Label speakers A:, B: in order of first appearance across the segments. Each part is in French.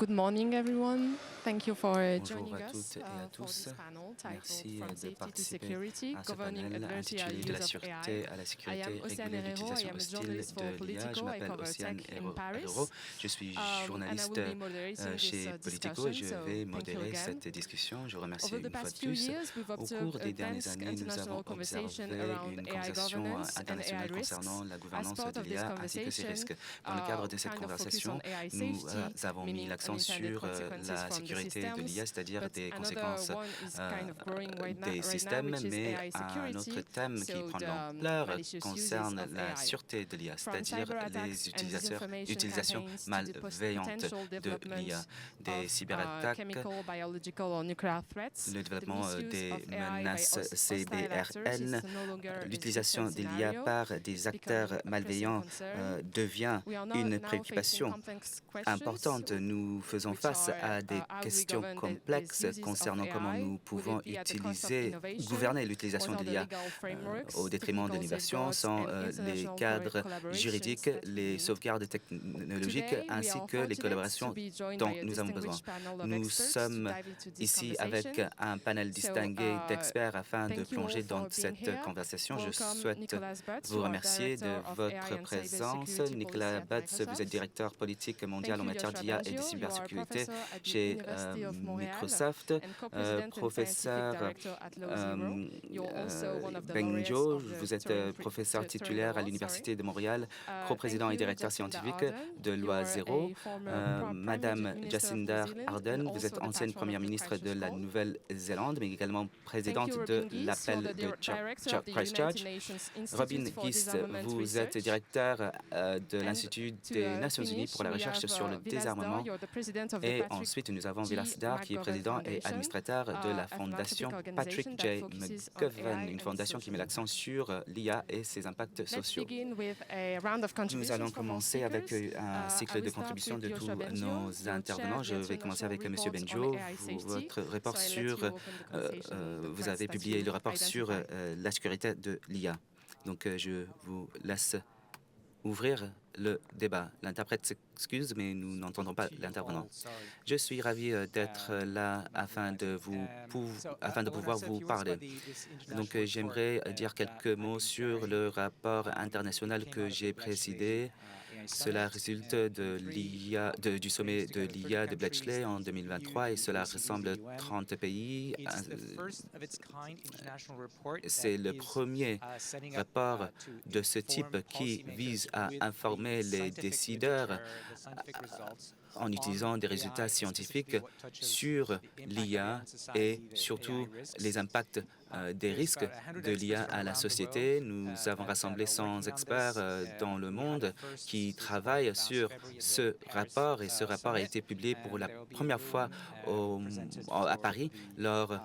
A: Good morning, everyone. Thank you for
B: Bonjour
A: joining
B: à
A: us
B: toutes et à
A: for
B: tous.
A: this panel titled
B: Merci
A: From
B: de
A: Safety to
B: participer
A: Security,
B: à ce
A: Governing
B: panel
A: Adversarial
B: intitulé De la
A: Use of AI.
B: sûreté à la
A: I am
B: sécurité,
A: Oceane
B: réguler
A: Herrero. I
B: l'utilisation
A: am a
B: hostile
A: journalist for
B: de l'IA. Je
A: Politico. I
B: m'appelle
A: cover
B: Océane
A: tech in
B: Herrero.
A: Paris.
B: Je suis
A: And I
B: journaliste
A: will be moderating this
B: chez Politico et
A: discussion,
B: je
A: so
B: vais
A: thank you
B: modérer
A: again.
B: cette discussion. Je remercie
A: Over the
B: une fois
A: past
B: de
A: few
B: plus.
A: years, we've
B: Au
A: observed
B: cours
A: a
B: des dernières
A: dense
B: années, nous avons
A: international conversation
B: observé
A: around
B: une
A: AI
B: conversation
A: governance and AI
B: internationale concernant
A: risks.
B: la
A: As
B: gouvernance
A: part
B: de
A: of this
B: l'IA ainsi que ses
A: conversation,
B: risques. Dans le cadre de cette
A: kind of focus
B: conversation,
A: on AI
B: nous
A: safety,
B: avons mis
A: meaning
B: l'accent
A: unintended
B: sur
A: consequences
B: la
A: from the
B: sécurité de l'IA,
A: systems.
B: c'est-à-dire
A: But
B: des
A: another
B: conséquences
A: one is kind of growing right
B: des
A: now,
B: systèmes,
A: which is
B: mais
A: AI
B: un autre
A: security,
B: thème qui
A: so
B: prend de
A: the
B: l'ampleur
A: malicious uses
B: concerne
A: of
B: la
A: AI.
B: sûreté de l'IA,
A: From
B: c'est-à-dire
A: cyber attacks
B: les
A: and disinformation
B: utilisations
A: campaigns to the
B: malveillantes
A: potential
B: de
A: development
B: l'IA, des
A: of
B: cyberattaques,
A: chemical, biological or nuclear threats,
B: le
A: the
B: développement
A: misuse
B: des
A: of AI by
B: menaces
A: hostile actors is
B: CBRN,
A: no longer a
B: l'utilisation
A: distant
B: de l'IA
A: scenario.
B: par des
A: It's
B: acteurs
A: becoming a pressing
B: malveillants
A: concern.
B: devient
A: We are
B: une
A: now facing
B: préoccupation
A: complex questions,
B: importante. Nous faisons face à des
A: how do we
B: questions
A: govern
B: complexes
A: these uses of
B: concernant comment
A: AI?
B: nous
A: Would
B: pouvons
A: it be at the cost of
B: utiliser,
A: innovation?
B: gouverner
A: What
B: l'utilisation de
A: are the
B: l'IA
A: legal frameworks,
B: au détriment de
A: technical
B: l'innovation,
A: safeguards
B: sans
A: and
B: les
A: international
B: cadres
A: collaborations
B: juridiques,
A: that we
B: les
A: need?
B: sauvegardes technologiques,
A: Today, we
B: ainsi
A: are
B: que les
A: fortunate to
B: collaborations
A: be joined
B: dont
A: by a
B: nous avons besoin.
A: distinguished panel of
B: Nous
A: experts to
B: sommes
A: dive into this
B: ici avec
A: conversation.
B: un panel distingué d'experts afin de
A: Thank you all
B: plonger dans
A: for being
B: cette
A: here.
B: conversation. Je
A: Welcome,
B: souhaite
A: Nicolas Butts,
B: vous
A: you are
B: remercier de
A: Director of
B: votre
A: AI and
B: présence.
A: Cybersecurity
B: Nicolas
A: Policy at
B: Butts, vous êtes
A: Microsoft.
B: directeur politique mondial
A: Thank
B: en
A: you,
B: matière
A: Joshua
B: d'IA et de
A: Bengio. You are a
B: cybersécurité
A: professor at the
B: chez
A: University of Montreal
B: Microsoft.
A: and co-president and scientific
B: Professeur
A: director at Law Zero. You're also one of the laureates
B: Bengio,
A: of the
B: vous êtes professeur titulaire à l'Université de Montréal, co-président et directeur scientifique de Loi Zéro. Madame Jacinda Ardern, vous êtes ancienne première ministre de la Nouvelle-Zélande, mais également présidente de l'appel de Christchurch. Robin Gist, vous êtes directeur de l'Institut des Nations Unies pour la recherche sur le désarmement. Et ensuite, nous avons Vilas Dar, qui est président et administrateur de la fondation Patrick J. McGovern, une fondation qui met l'accent sur l'IA et ses impacts sociaux. Nous allons commencer avec un cycle de contributions de tous nos intervenants. Je vais commencer avec M. Bengio. Votre rapport sur, vous avez publié le rapport sur la sécurité de l'IA. Donc, je vous laisse ouvrir le débat. L'interprète s'excuse, mais nous n'entendons pas l'intervenant. Je suis ravi d'être là afin de pouvoir vous parler. Donc, j'aimerais dire quelques mots sur le rapport international que j'ai présidé. Cela résulte de du sommet de l'IA de Bletchley en 2023 et cela rassemble 30 pays. C'est le premier rapport de ce type qui vise à informer les décideurs en utilisant des résultats scientifiques sur l'IA et surtout les impacts des risques de l'IA à la société. Nous avons rassemblé 100 experts dans le monde qui travaillent sur ce rapport et ce rapport a été publié pour la première fois à Paris lors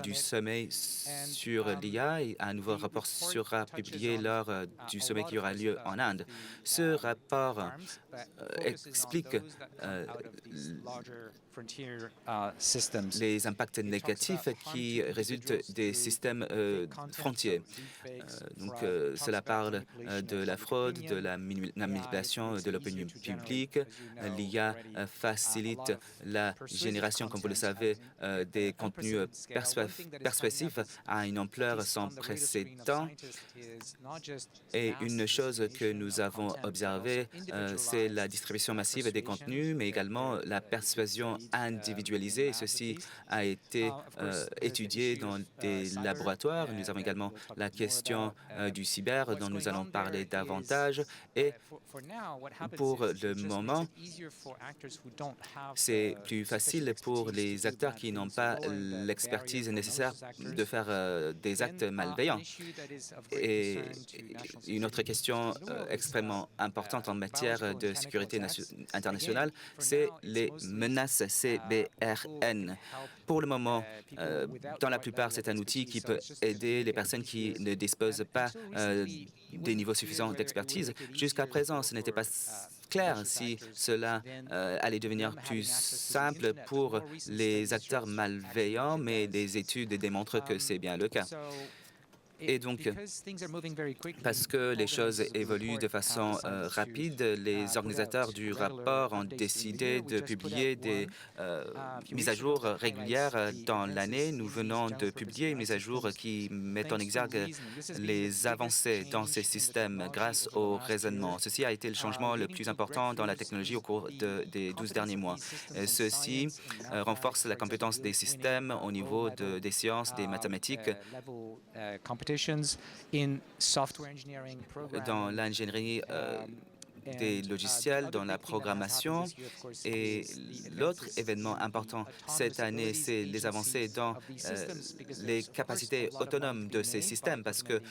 B: du sommet sur l'IA et un nouveau rapport sera publié lors du sommet qui aura lieu en Inde. Ce rapport explique les impacts négatifs qui résultent des systèmes frontiers. Donc, cela parle de la fraude, de la manipulation de l'opinion publique. L'IA facilite la génération, comme vous le savez, des contenus persuasifs à une ampleur sans précédent. Et une chose que nous avons observée, c'est la distribution massive des contenus, mais également la persuasion individualisée. Ceci a été étudié dans des laboratoires. Nous avons également la question du cyber, dont nous allons parler davantage. Et pour le moment, c'est plus facile pour les acteurs qui n'ont pas l'expertise nécessaire de faire des actes malveillants. Et une autre question extrêmement importante en matière de sécurité internationale, c'est les menaces CBRN. Pour le moment, dans la plupart, c'est un outil qui peut aider les personnes qui ne disposent pas des niveaux suffisants d'expertise. Jusqu'à présent, ce n'était pas clair si cela allait devenir plus simple pour les acteurs malveillants, mais les études démontrent que c'est bien le cas. Et donc, parce que les choses évoluent de façon rapide, les organisateurs du rapport ont décidé de publier des mises à jour régulières dans l'année. Nous venons de publier une mise à jour qui met en exergue les avancées dans ces systèmes grâce au raisonnement. Ceci a été le changement le plus important dans la technologie au cours des 12 derniers mois. Ceci renforce la compétence des systèmes au niveau des sciences, des mathématiques, dans l'ingénierie des logiciels, dans la programmation. Et l'autre événement important cette année, c'est les avancées dans les capacités autonomes de ces systèmes, parce que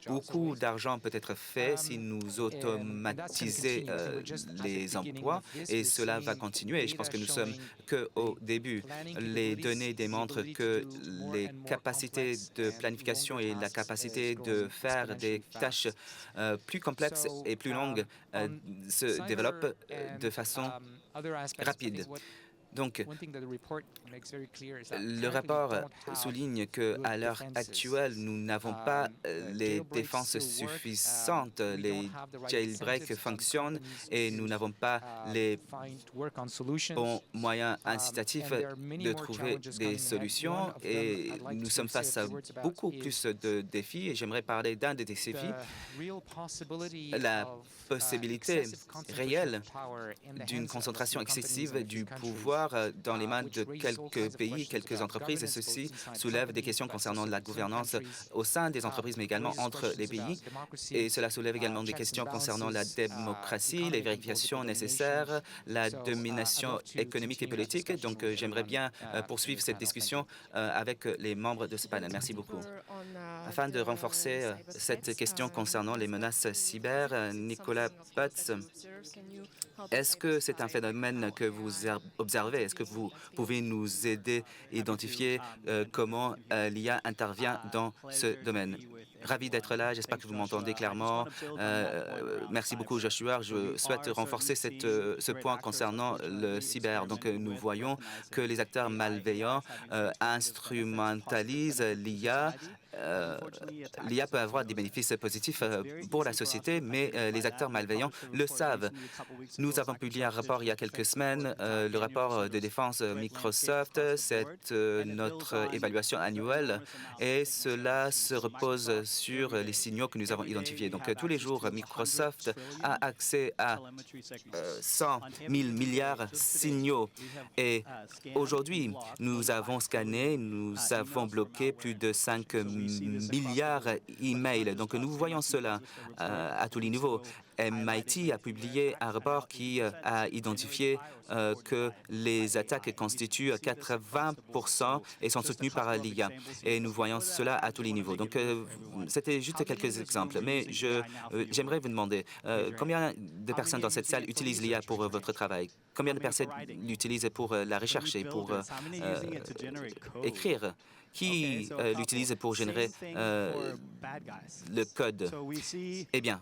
B: beaucoup d'argent peut être fait si nous automatisons les emplois, et cela va continuer. Je pense que nous sommes qu'au début. Les données démontrent que les capacités de planification et la capacité de faire des tâches plus complexes et plus longues se développent de façon rapide. Donc, le rapport souligne qu'à l'heure actuelle, nous n'avons pas les défenses suffisantes. Les jailbreaks fonctionnent et nous n'avons pas les bons moyens incitatifs de trouver des solutions. Et nous sommes face à beaucoup plus de défis. Et j'aimerais parler d'un de ces défis, la possibilité réelle d'une concentration excessive du pouvoir dans les mains de quelques pays, quelques entreprises, et ceci soulève des questions concernant la gouvernance au sein des entreprises, mais également entre les pays. Et cela soulève également des questions concernant la démocratie, les vérifications nécessaires, la domination économique et politique. Donc, j'aimerais bien poursuivre cette discussion avec les membres de ce panel. Merci beaucoup. Afin de renforcer cette question concernant les menaces cyber, Nicolas Putz, est-ce que c'est un phénomène que vous observez? Est-ce que vous pouvez nous aider à identifier comment l'IA intervient dans ce domaine? Ravi d'être là. J'espère que vous m'entendez clairement. Merci beaucoup, Joshua. Je souhaite renforcer ce point concernant le cyber. Donc, nous voyons que les acteurs malveillants instrumentalisent l'IA. L'IA peut avoir des bénéfices positifs pour la société, mais les acteurs malveillants le savent. Nous avons publié un rapport il y a quelques semaines, le rapport de défense Microsoft. C'est notre évaluation annuelle et cela se repose sur les signaux que nous avons identifiés. Donc, tous les jours, Microsoft a accès à 100 000 milliards de signaux. Et aujourd'hui, nous avons scanné, nous avons bloqué plus de 5 milliards d'emails. Donc, nous voyons cela à tous les niveaux. MIT a publié un rapport qui a identifié que les attaques constituent 80% et sont soutenues par l'IA. Et nous voyons cela à tous les niveaux. Donc, c'était juste quelques exemples. Mais j'aimerais vous demander, combien de personnes dans cette salle utilisent l'IA pour votre travail? Combien de personnes l'utilisent pour la recherche et pour écrire? Qui l'utilise pour générer le code? Eh bien,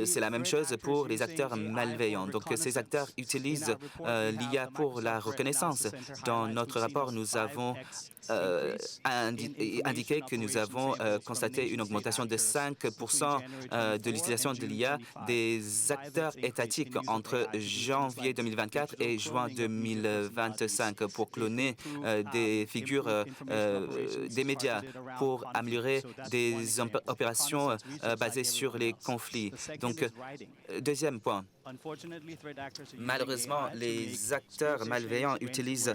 B: c'est la même chose pour les acteurs malveillants. Donc, ces acteurs utilisent l'IA pour la reconnaissance. Dans notre rapport, nous avons indiqué que nous avons constaté une augmentation de 5% de l'utilisation de l'IA des acteurs étatiques entre janvier 2024 et juin 2025 pour cloner des figures des médias, pour améliorer des opérations basées sur les conflits. Donc, deuxième point. Malheureusement, les acteurs malveillants utilisent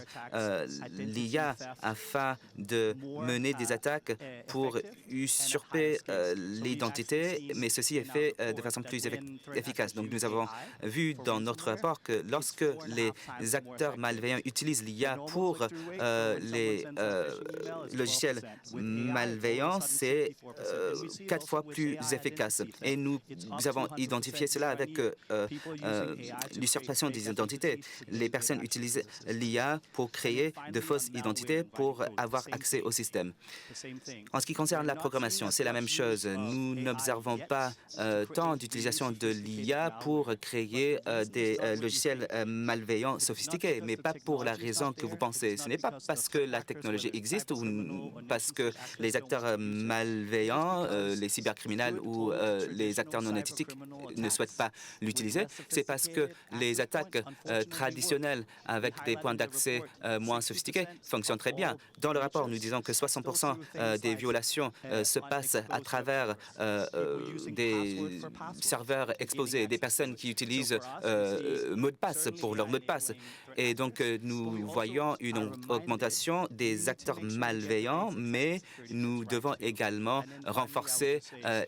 B: l'IA afin de mener des attaques pour usurper l'identité, mais ceci est fait de façon plus efficace. Donc, nous avons vu dans notre rapport que lorsque les acteurs malveillants utilisent l'IA pour les logiciels malveillants, c'est 4 fois plus efficace. Et nous avons identifié cela avec l'usurpation des identités. Les personnes utilisent l'IA pour créer de fausses identités pour avoir accès au système. En ce qui concerne la programmation, c'est la même chose. Nous n'observons pas tant d'utilisation de l'IA pour créer des logiciels malveillants sophistiqués, mais pas pour la raison que vous pensez. Ce n'est pas parce que la technologie existe ou parce que les acteurs malveillants, les cybercriminels ou les acteurs non éthiques ne souhaitent pas l'utiliser. C'est parce que les attaques traditionnelles avec des points d'accès moins sophistiqués fonctionnent très bien. Dans le rapport, nous disons que 60% des violations se passent à travers des serveurs exposés, des personnes qui utilisent mot de passe pour leur mot de passe. Et donc, nous voyons une augmentation des acteurs malveillants, mais nous devons également renforcer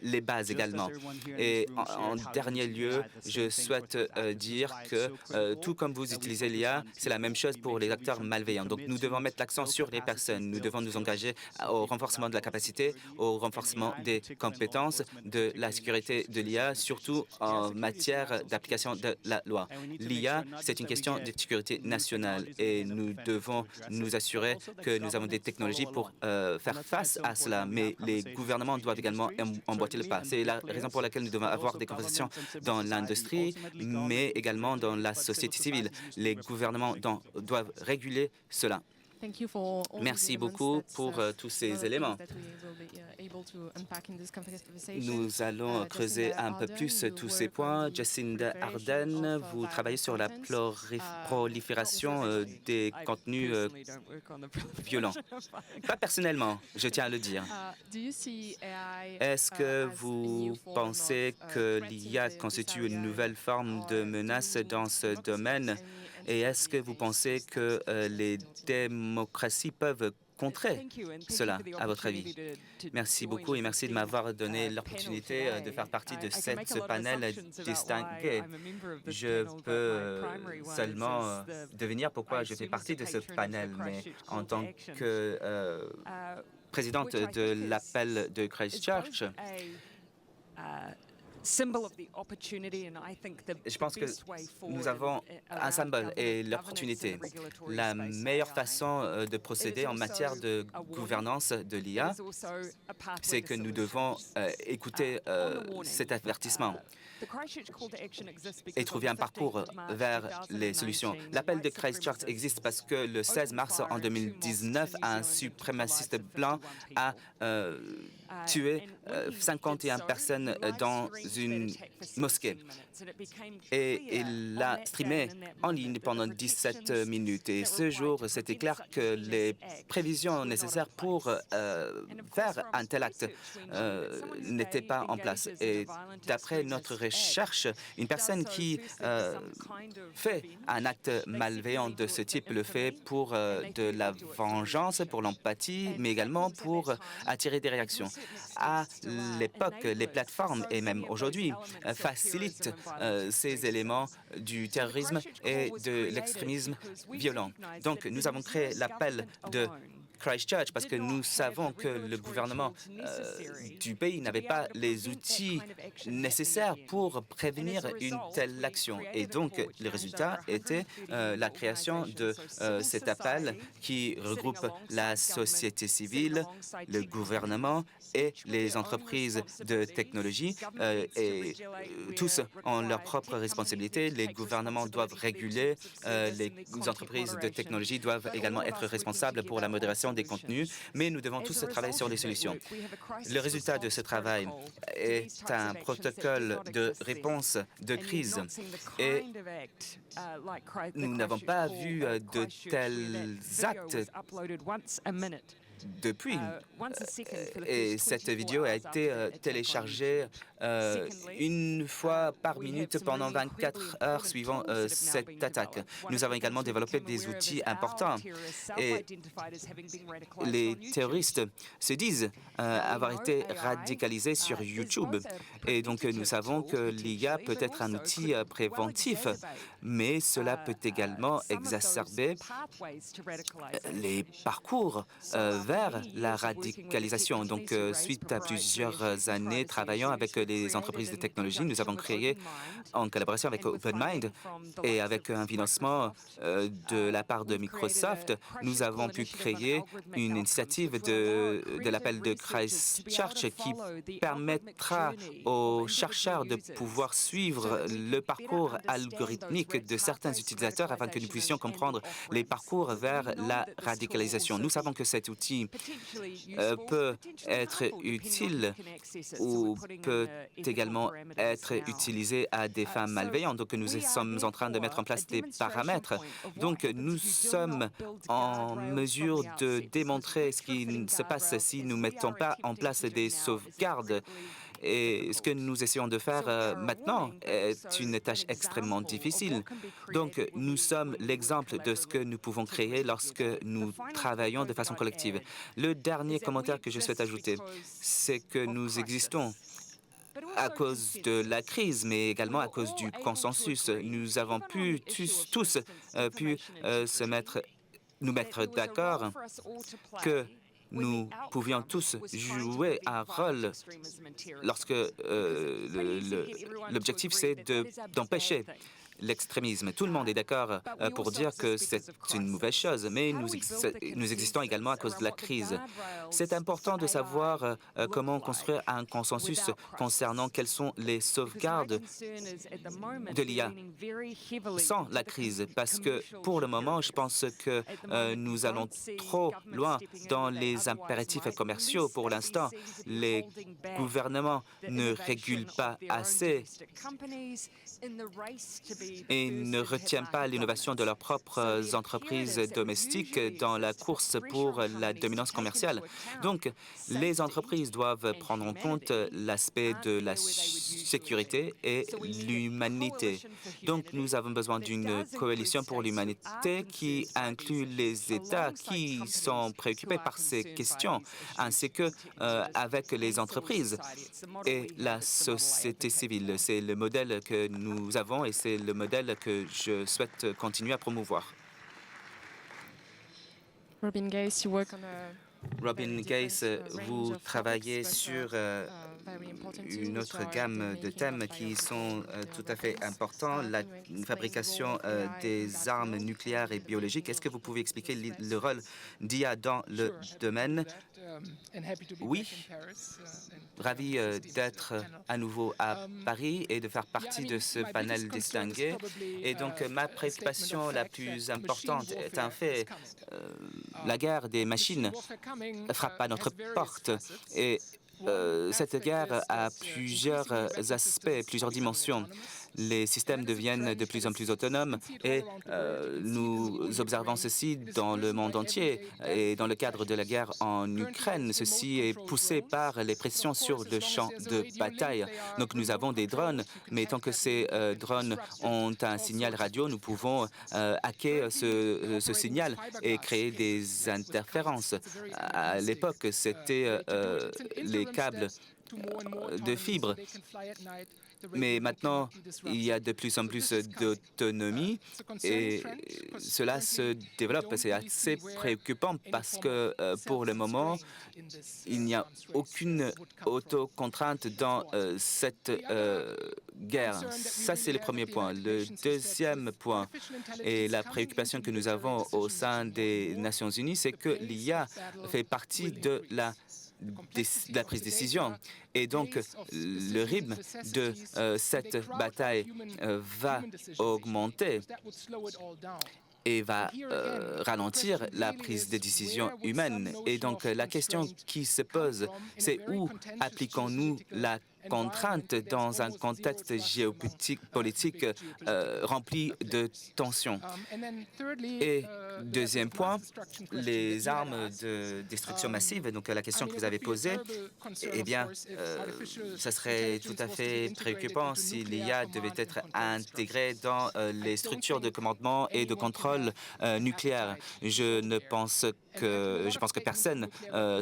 B: les bases également. Et en dernier lieu, je souhaite dire que tout comme vous utilisez l'IA, c'est la même chose pour les acteurs malveillants. Donc, nous devons mettre l'accent sur les personnes. Nous devons nous engager au renforcement de la capacité, au renforcement des compétences, de la sécurité de l'IA, surtout en matière d'application de la loi. L'IA, c'est une question de sécurité nationale et nous devons nous assurer que nous avons des technologies pour faire face à cela. Mais les gouvernements doivent également emboîter le pas. C'est la raison pour laquelle nous devons avoir des conversations dans l'industrie, mais également dans la société civile. Les gouvernements doivent réguler cela. Merci beaucoup pour tous ces éléments. Nous allons creuser un peu plus tous ces points. Jacinda Ardern, vous travaillez sur la prolifération des contenus violents. Pas personnellement, je tiens à le dire. Est-ce que vous pensez que l'IA constitue une nouvelle forme de menace dans ce domaine? Et est-ce que vous pensez que les démocraties peuvent contrer cela, à votre avis? Merci beaucoup et merci de m'avoir donné l'opportunité de faire partie de ce panel distingué. Je peux seulement devenir pourquoi je fais partie de ce panel, mais en tant que présidente de l'appel de Christchurch, je pense que nous avons un symbole et l'opportunité. La meilleure façon de procéder en matière de gouvernance de l'IA, c'est que nous devons écouter cet avertissement et trouver un parcours vers les solutions. L'appel de Christchurch existe parce que le 16 mars en 2019, un suprémaciste blanc a tué 51 personnes dans une mosquée. Et il l'a streamé en ligne pendant 17 minutes. Et ce jour, c'était clair que les prévisions nécessaires pour faire un tel acte n'étaient pas en place. Et d'après notre recherche, une personne qui fait un acte malveillant de ce type le fait pour de la vengeance, pour l'empathie, mais également pour attirer des réactions. À l'époque, les plateformes, et même aujourd'hui, facilitent ces éléments du terrorisme et de l'extrémisme violent. Donc, nous avons créé l'appel de Christchurch parce que nous savons que le gouvernement du pays n'avait pas les outils nécessaires pour prévenir une telle action. Et donc, le résultat était la création de cet appel qui regroupe la société civile, le gouvernement et les entreprises de technologie. Et tous ont leurs propres responsabilités. Les gouvernements doivent réguler, les entreprises de technologie doivent également être responsables pour la modération des contenus, mais nous devons tous travailler sur des solutions. Le résultat de ce travail est un protocole de réponse de crise et nous n'avons pas vu de tels actes depuis. Et cette vidéo a été téléchargée une fois par minute pendant 24 heures suivant cette attaque. Nous avons également développé des outils importants et les terroristes se disent avoir été radicalisés sur YouTube. Et donc nous savons que l'IA peut être un outil préventif, mais cela peut également exacerber les parcours vers la radicalisation. Donc, suite à plusieurs années travaillant avec les entreprises de technologie, nous avons créé, en collaboration avec OpenMind et avec un financement de la part de Microsoft, nous avons pu créer une initiative de l'appel de Christchurch qui permettra aux chercheurs de pouvoir suivre le parcours algorithmique risques de certains utilisateurs afin que nous puissions comprendre les parcours vers la radicalisation. Nous savons que cet outil peut être utile ou peut également être utilisé à des fins malveillantes. Donc, nous sommes en train de mettre en place des paramètres. Donc, nous sommes en mesure de démontrer ce qui se passe si nous ne mettons pas en place des sauvegardes. Et ce que nous essayons de faire maintenant est une tâche extrêmement difficile. Donc, nous sommes l'exemple de ce que nous pouvons créer lorsque nous travaillons de façon collective. Le dernier commentaire que je souhaite ajouter, c'est que nous existons à cause de la crise, mais également à cause du consensus. Nous avons tous pu nous mettre d'accord que nous pouvions tous jouer un rôle lorsque l'objectif, c'est d'empêcher l'extrémisme. Tout le monde est d'accord pour dire que c'est une mauvaise chose, mais nous existons également à cause de la crise. C'est important de savoir comment construire un consensus concernant quelles sont les sauvegardes de l'IA sans la crise, parce que pour le moment, je pense que nous allons trop loin dans les impératifs commerciaux. Pour l'instant, les gouvernements ne régulent pas assez et ne retiennent pas l'innovation de leurs propres entreprises domestiques dans la course pour la dominance commerciale. Donc, les entreprises doivent prendre en compte l'aspect de la sécurité et l'humanité. Donc, nous avons besoin d'une coalition pour l'humanité qui inclut les États qui sont préoccupés par ces questions, ainsi que avec les entreprises et la société civile. C'est le modèle que nous avons et c'est le modèle que je souhaite continuer à promouvoir.
A: Robin Gates, you work on
B: Robin Gates, vous travaillez sur une autre gamme de thèmes qui sont tout à fait importants, la fabrication des armes nucléaires et biologiques. Est-ce que vous pouvez expliquer le rôle d'IA dans le domaine? Oui, ravi d'être à nouveau à Paris et de faire partie de ce panel distingué. Et donc, ma préoccupation la plus importante est un fait. La guerre des machines frappe à notre porte et cette guerre a plusieurs aspects, plusieurs dimensions. Les systèmes deviennent de plus en plus autonomes et nous observons ceci dans le monde entier. Et dans le cadre de la guerre en Ukraine, ceci est poussé par les pressions sur le champ de bataille. Donc nous avons des drones, mais tant que ces drones ont un signal radio, nous pouvons hacker ce signal et créer des interférences. À l'époque, c'était les câbles de fibres. Mais maintenant, il y a de plus en plus d'autonomie et cela se développe. C'est assez préoccupant parce que pour le moment, il n'y a aucune autocontrainte dans cette guerre. Ça, c'est le premier point. Le deuxième point et la préoccupation que nous avons au sein des Nations Unies, c'est que l'IA fait partie de la prise de décision. Et donc, le rythme de cette bataille va augmenter et va ralentir la prise de décision humaine. Et donc, la question qui se pose, c'est où appliquons-nous la contrainte dans un contexte géopolitique rempli de tensions. Et deuxième point, les armes de destruction massive. Donc la question que vous avez posée, eh bien, ça serait tout à fait préoccupant si l'IA devait être intégrée dans les structures de commandement et de contrôle nucléaire. Je pense que personne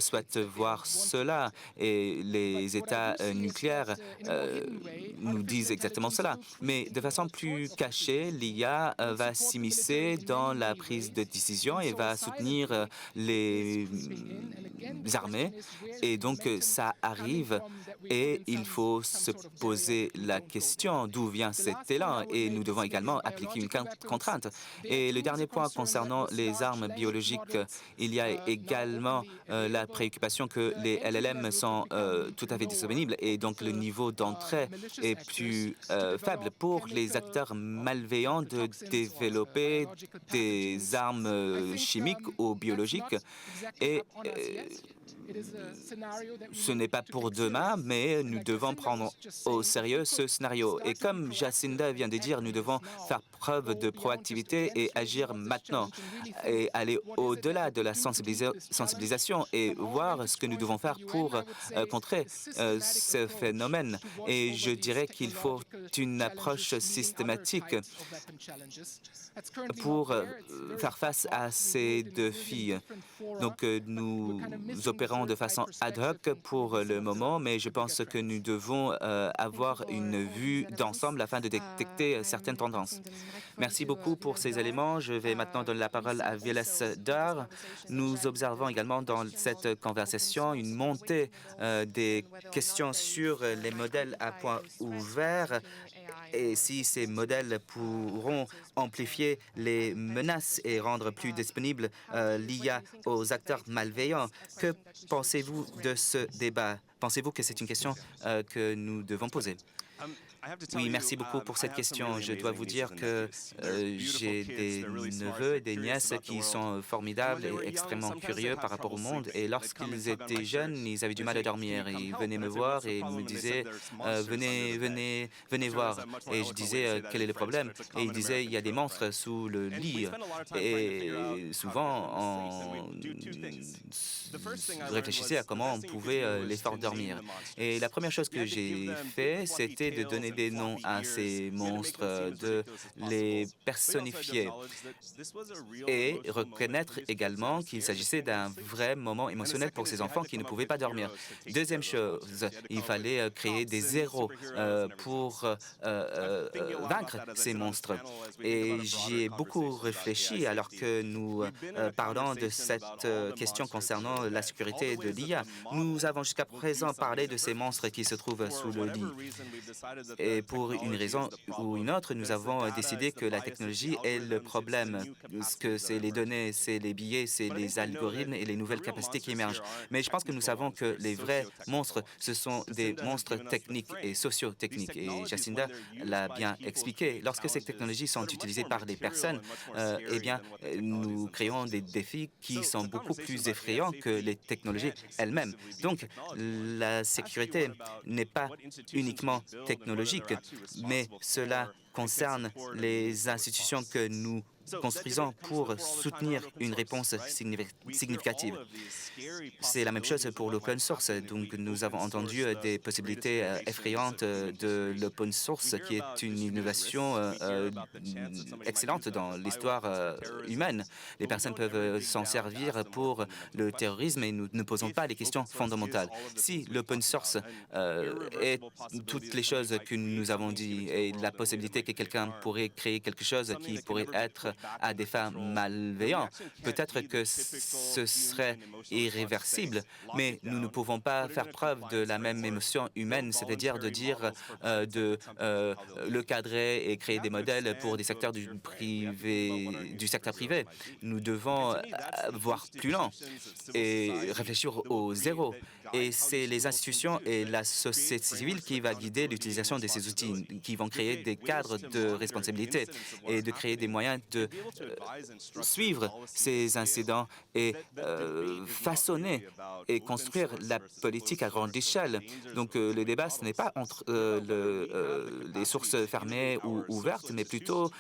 B: souhaite voir cela et les États nucléaires nous disent exactement cela. Mais de façon plus cachée, l'IA va s'immiscer dans la prise de décision et va soutenir les armées. Et donc, ça arrive et il faut se poser la question d'où vient cet élan et nous devons également appliquer une contrainte. Et le dernier point concernant les armes biologiques, il y a également la préoccupation que les LLM sont tout à fait disponibles et donc le niveau d'entrée est plus faible pour les acteurs malveillants de développer des armes chimiques ou biologiques. Et ce n'est pas pour demain, mais nous devons prendre au sérieux ce scénario. Et comme Jacinda vient de dire, nous devons faire preuve de proactivité et agir maintenant et aller au-delà de la sensibilisation et voir ce que nous devons faire pour contrer ce phénomène. Et je dirais qu'il faut une approche systématique pour faire face à ces défis. Donc, nous opérons de façon ad hoc pour le moment, mais je pense que nous devons avoir une vue d'ensemble afin de détecter certaines tendances. Merci beaucoup pour ces éléments. Je vais maintenant donner la parole à Vilas Dar. Nous observons également dans cette conversation une montée des questions sur les modèles à point ouvert et si ces modèles pourront amplifier les menaces et rendre plus disponible l'IA aux acteurs malveillants. Que pensez-vous de ce débat? Pensez-vous que c'est une question que nous devons poser? Oui, merci beaucoup pour cette question. Je dois vous dire que j'ai des neveux et des nièces qui sont formidables et extrêmement curieux par rapport au monde. Et lorsqu'ils étaient jeunes, ils avaient du mal à dormir. Ils venaient me voir et me disaient venez voir. Et je disais quel est le problème? Et ils disaient il y a des monstres sous le lit. Et souvent, on réfléchissait à comment on pouvait les faire dormir. Et la première chose que j'ai fait, c'était de donner des noms à ces monstres, de les personnifier et reconnaître également qu'il s'agissait d'un vrai moment émotionnel pour ces enfants qui ne pouvaient pas dormir. Deuxième chose, il fallait créer des héros pour vaincre ces monstres. Et j'y ai beaucoup réfléchi alors que nous parlons de cette question concernant la sécurité de l'IA. Nous avons jusqu'à présent parlé de ces monstres qui se trouvent sous le lit. Et pour une raison ou une autre, nous avons décidé que la technologie est le problème. Ce que c'est les données, c'est les billets, c'est les algorithmes et les nouvelles capacités qui émergent. Mais je pense que nous savons que les vrais monstres, ce sont des monstres techniques et socio-techniques. Et Jacinda l'a bien expliqué. Lorsque ces technologies sont utilisées par des personnes, eh bien, nous créons des défis qui sont beaucoup plus effrayants que les technologies elles-mêmes. Donc, la sécurité n'est pas uniquement technologique, mais cela concerne les institutions que nous construisons pour soutenir une réponse significative. C'est la même chose pour l'open source. Donc, nous avons entendu des possibilités effrayantes de l'open source, qui est une innovation excellente dans l'histoire humaine. Les personnes peuvent s'en servir pour le terrorisme et nous ne posons pas les questions fondamentales. Si l'open source est toutes les choses que nous avons dit et la possibilité que quelqu'un pourrait créer quelque chose qui pourrait être à des fins malveillantes, peut-être que ce serait irréversible, mais nous ne pouvons pas faire preuve de la même émotion humaine, c'est-à-dire de dire le cadrer et créer des modèles pour des secteurs du secteur privé. Nous devons voir plus loin et réfléchir au zéro. Et c'est les institutions et la société civile qui va guider l'utilisation de ces outils, qui vont créer des cadres de responsabilité et de créer des moyens de suivre ces incidents et façonner et construire la politique à grande échelle. Donc, le débat, ce n'est pas entre les sources fermées ou ouvertes, mais plutôt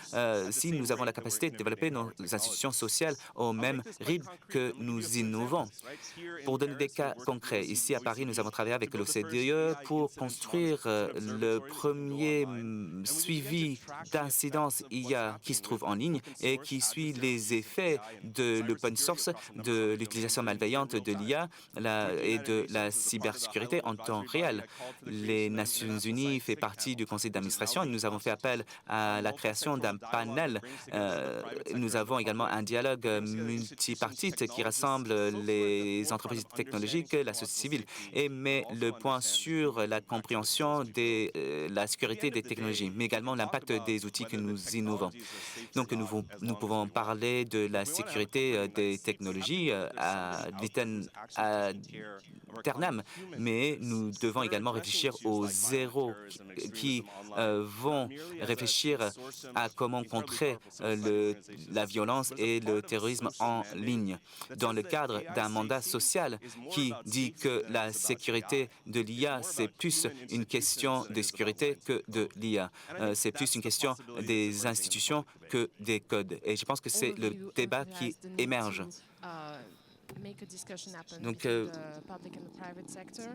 B: si nous avons la capacité de développer nos institutions sociales au même rythme que nous innovons. Pour donner des cas concrets, ici à Paris, nous avons travaillé avec l'OCDE pour construire le premier suivi d'incidence IA qui se trouve en ligne et qui suit les effets de l'open source, de l'utilisation malveillante de l'IA et de la cybersécurité en temps réel. Les Nations Unies font partie du conseil d'administration et nous avons fait appel à la création d'un panel. Nous avons également un dialogue multipartite qui rassemble les entreprises technologiques, la société civile et met le point sur la compréhension de la sécurité des technologies, mais également l'impact des outils que nous innovons. Donc, nous nous pouvons parler de la sécurité des technologies à ternam, mais nous devons également réfléchir aux zéros qui vont réfléchir à comment contrer la violence et le terrorisme en ligne, dans le cadre d'un mandat social qui dit que la sécurité de l'IA, c'est plus une question de sécurité que de l'IA. C'est plus une question des institutions que des codes. Et je pense que c'est le débat qui émerge. Donc,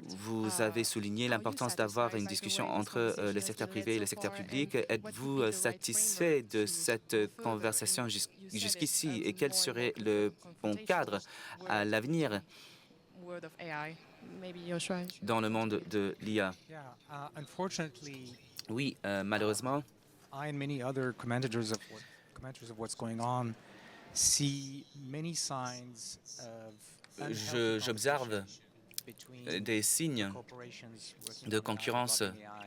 B: vous avez souligné l'importance d'avoir une discussion entre le secteur privé et le secteur public. Êtes-vous satisfait de cette conversation jusqu'ici et quel serait le bon cadre à l'avenir dans le monde de l'IA? Oui, malheureusement, j'observe des signes de concurrence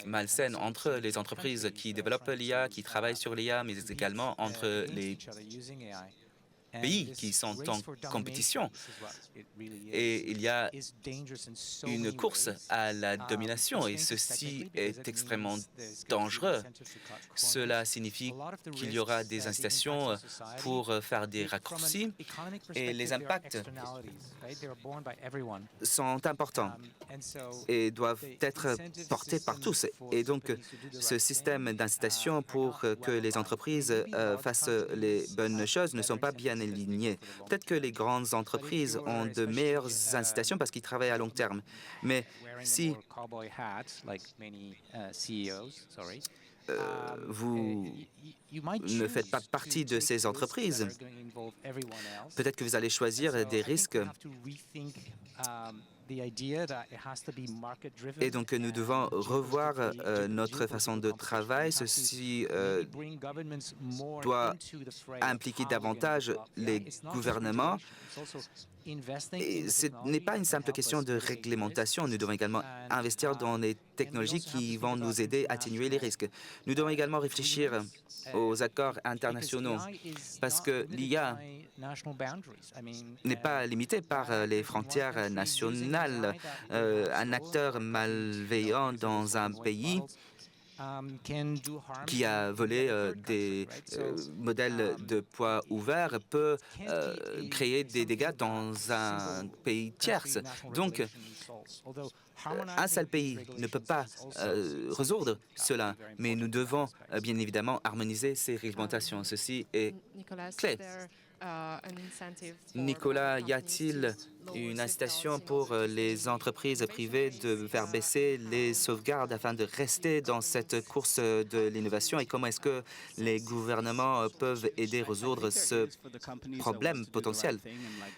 B: malsaine entre les entreprises qui développent l'IA, qui travaillent sur l'IA, mais également entre les pays qui sont en compétition. Et il y a une course à la domination et ceci est extrêmement dangereux. Cela signifie qu'il y aura des incitations pour faire des raccourcis et les impacts sont importants et doivent être portés par tous. Et donc, ce système d'incitation pour que les entreprises fassent les bonnes choses ne sont pas bien alignés. Peut-être que les grandes entreprises ont de meilleures incitations parce qu'ils travaillent à long terme. Mais si vous ne faites pas partie de ces entreprises, peut-être que vous allez choisir des risques. Et donc, nous devons revoir notre façon de travail. Ceci doit impliquer davantage les gouvernements. Et ce n'est pas une simple question de réglementation. Nous devons également investir dans les technologies qui vont nous aider à atténuer les risques. Nous devons également réfléchir aux accords internationaux parce que l'IA n'est pas limitée par les frontières nationales. Un acteur malveillant dans un pays qui a volé des modèles de poids ouverts peut créer des dégâts dans un pays tierce. Donc, un seul pays ne peut pas résoudre cela, mais nous devons bien évidemment harmoniser ces réglementations. Ceci est clé. Nicolas, y a-t-il une incitation pour les entreprises privées de faire baisser les sauvegardes afin de rester dans cette course de l'innovation et comment est-ce que les gouvernements peuvent aider à résoudre ce problème potentiel?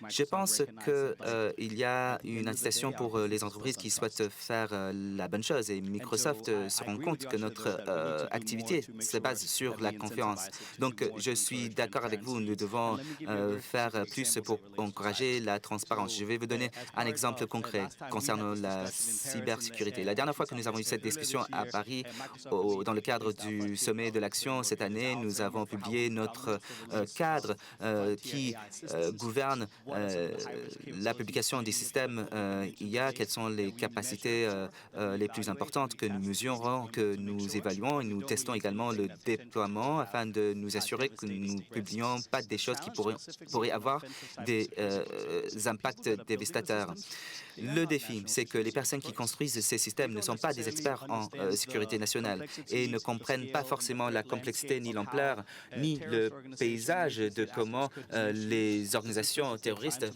B: Je pense qu'il y a une incitation pour les entreprises qui souhaitent faire la bonne chose et Microsoft se rend compte que notre activité se base sur la confiance. Donc, je suis d'accord avec vous, nous devons faire plus pour encourager la transparence. Je vais vous donner un exemple concret concernant la cybersécurité. La dernière fois que nous avons eu cette discussion à Paris, dans le cadre du sommet de l'action cette année, nous avons publié notre cadre qui gouverne la publication des systèmes IA, quelles sont les capacités les plus importantes que nous mesurons, que nous évaluons et nous testons également le déploiement afin de nous assurer que nous ne publions pas des choses qui pourraient avoir des impacts dévastateurs. Le défi, c'est que les personnes qui construisent ces systèmes ne sont pas des experts en sécurité nationale et ne comprennent pas forcément la complexité ni l'ampleur ni le paysage de comment les organisations terroristes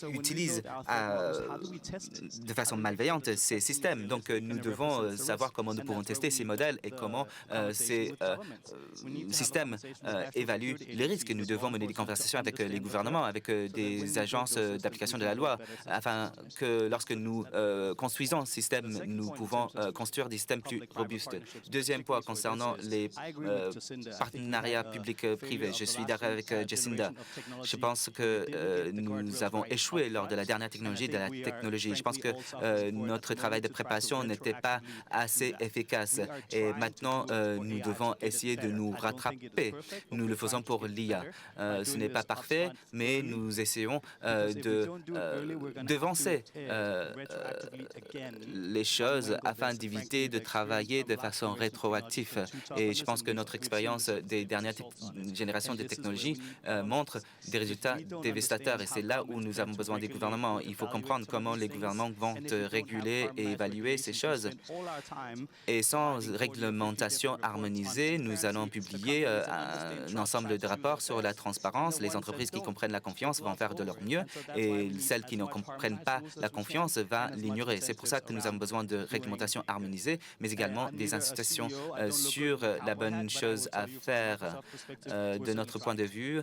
B: utilisent de façon malveillante ces systèmes. Donc, nous devons savoir comment nous pouvons tester ces modèles et comment ces systèmes évaluent les risques. Nous devons mener mener des conversations avec les gouvernements, avec des agences d'application de la loi, afin que lorsque nous construisons un système, nous pouvons construire des systèmes plus robustes. Deuxième point, concernant les partenariats publics-privés, je suis d'accord avec Jacinda. Je pense que nous avons échoué lors de la dernière technologie de la technologie. Je pense que notre travail de préparation n'était pas assez efficace et maintenant nous devons essayer de nous rattraper. Nous le faisons pour l'IA. Ce n'est pas parfait, mais nous essayons de devancer les choses afin d'éviter de travailler de façon rétroactive. Et je pense que notre expérience des dernières générations de technologies montre des résultats dévastateurs et c'est là où nous avons besoin des gouvernements. Il faut comprendre comment les gouvernements vont réguler et évaluer ces choses. Et sans réglementation harmonisée, nous allons publier un ensemble de rapports sur la transparence. Les entreprises qui comprennent la confiance vont faire de leur mieux et celles qui ne comprennent pas la confiance vont l'ignorer. C'est pour ça que nous avons besoin de réglementation harmonisée, mais également des incitations sur la bonne chose à faire. De notre point de vue,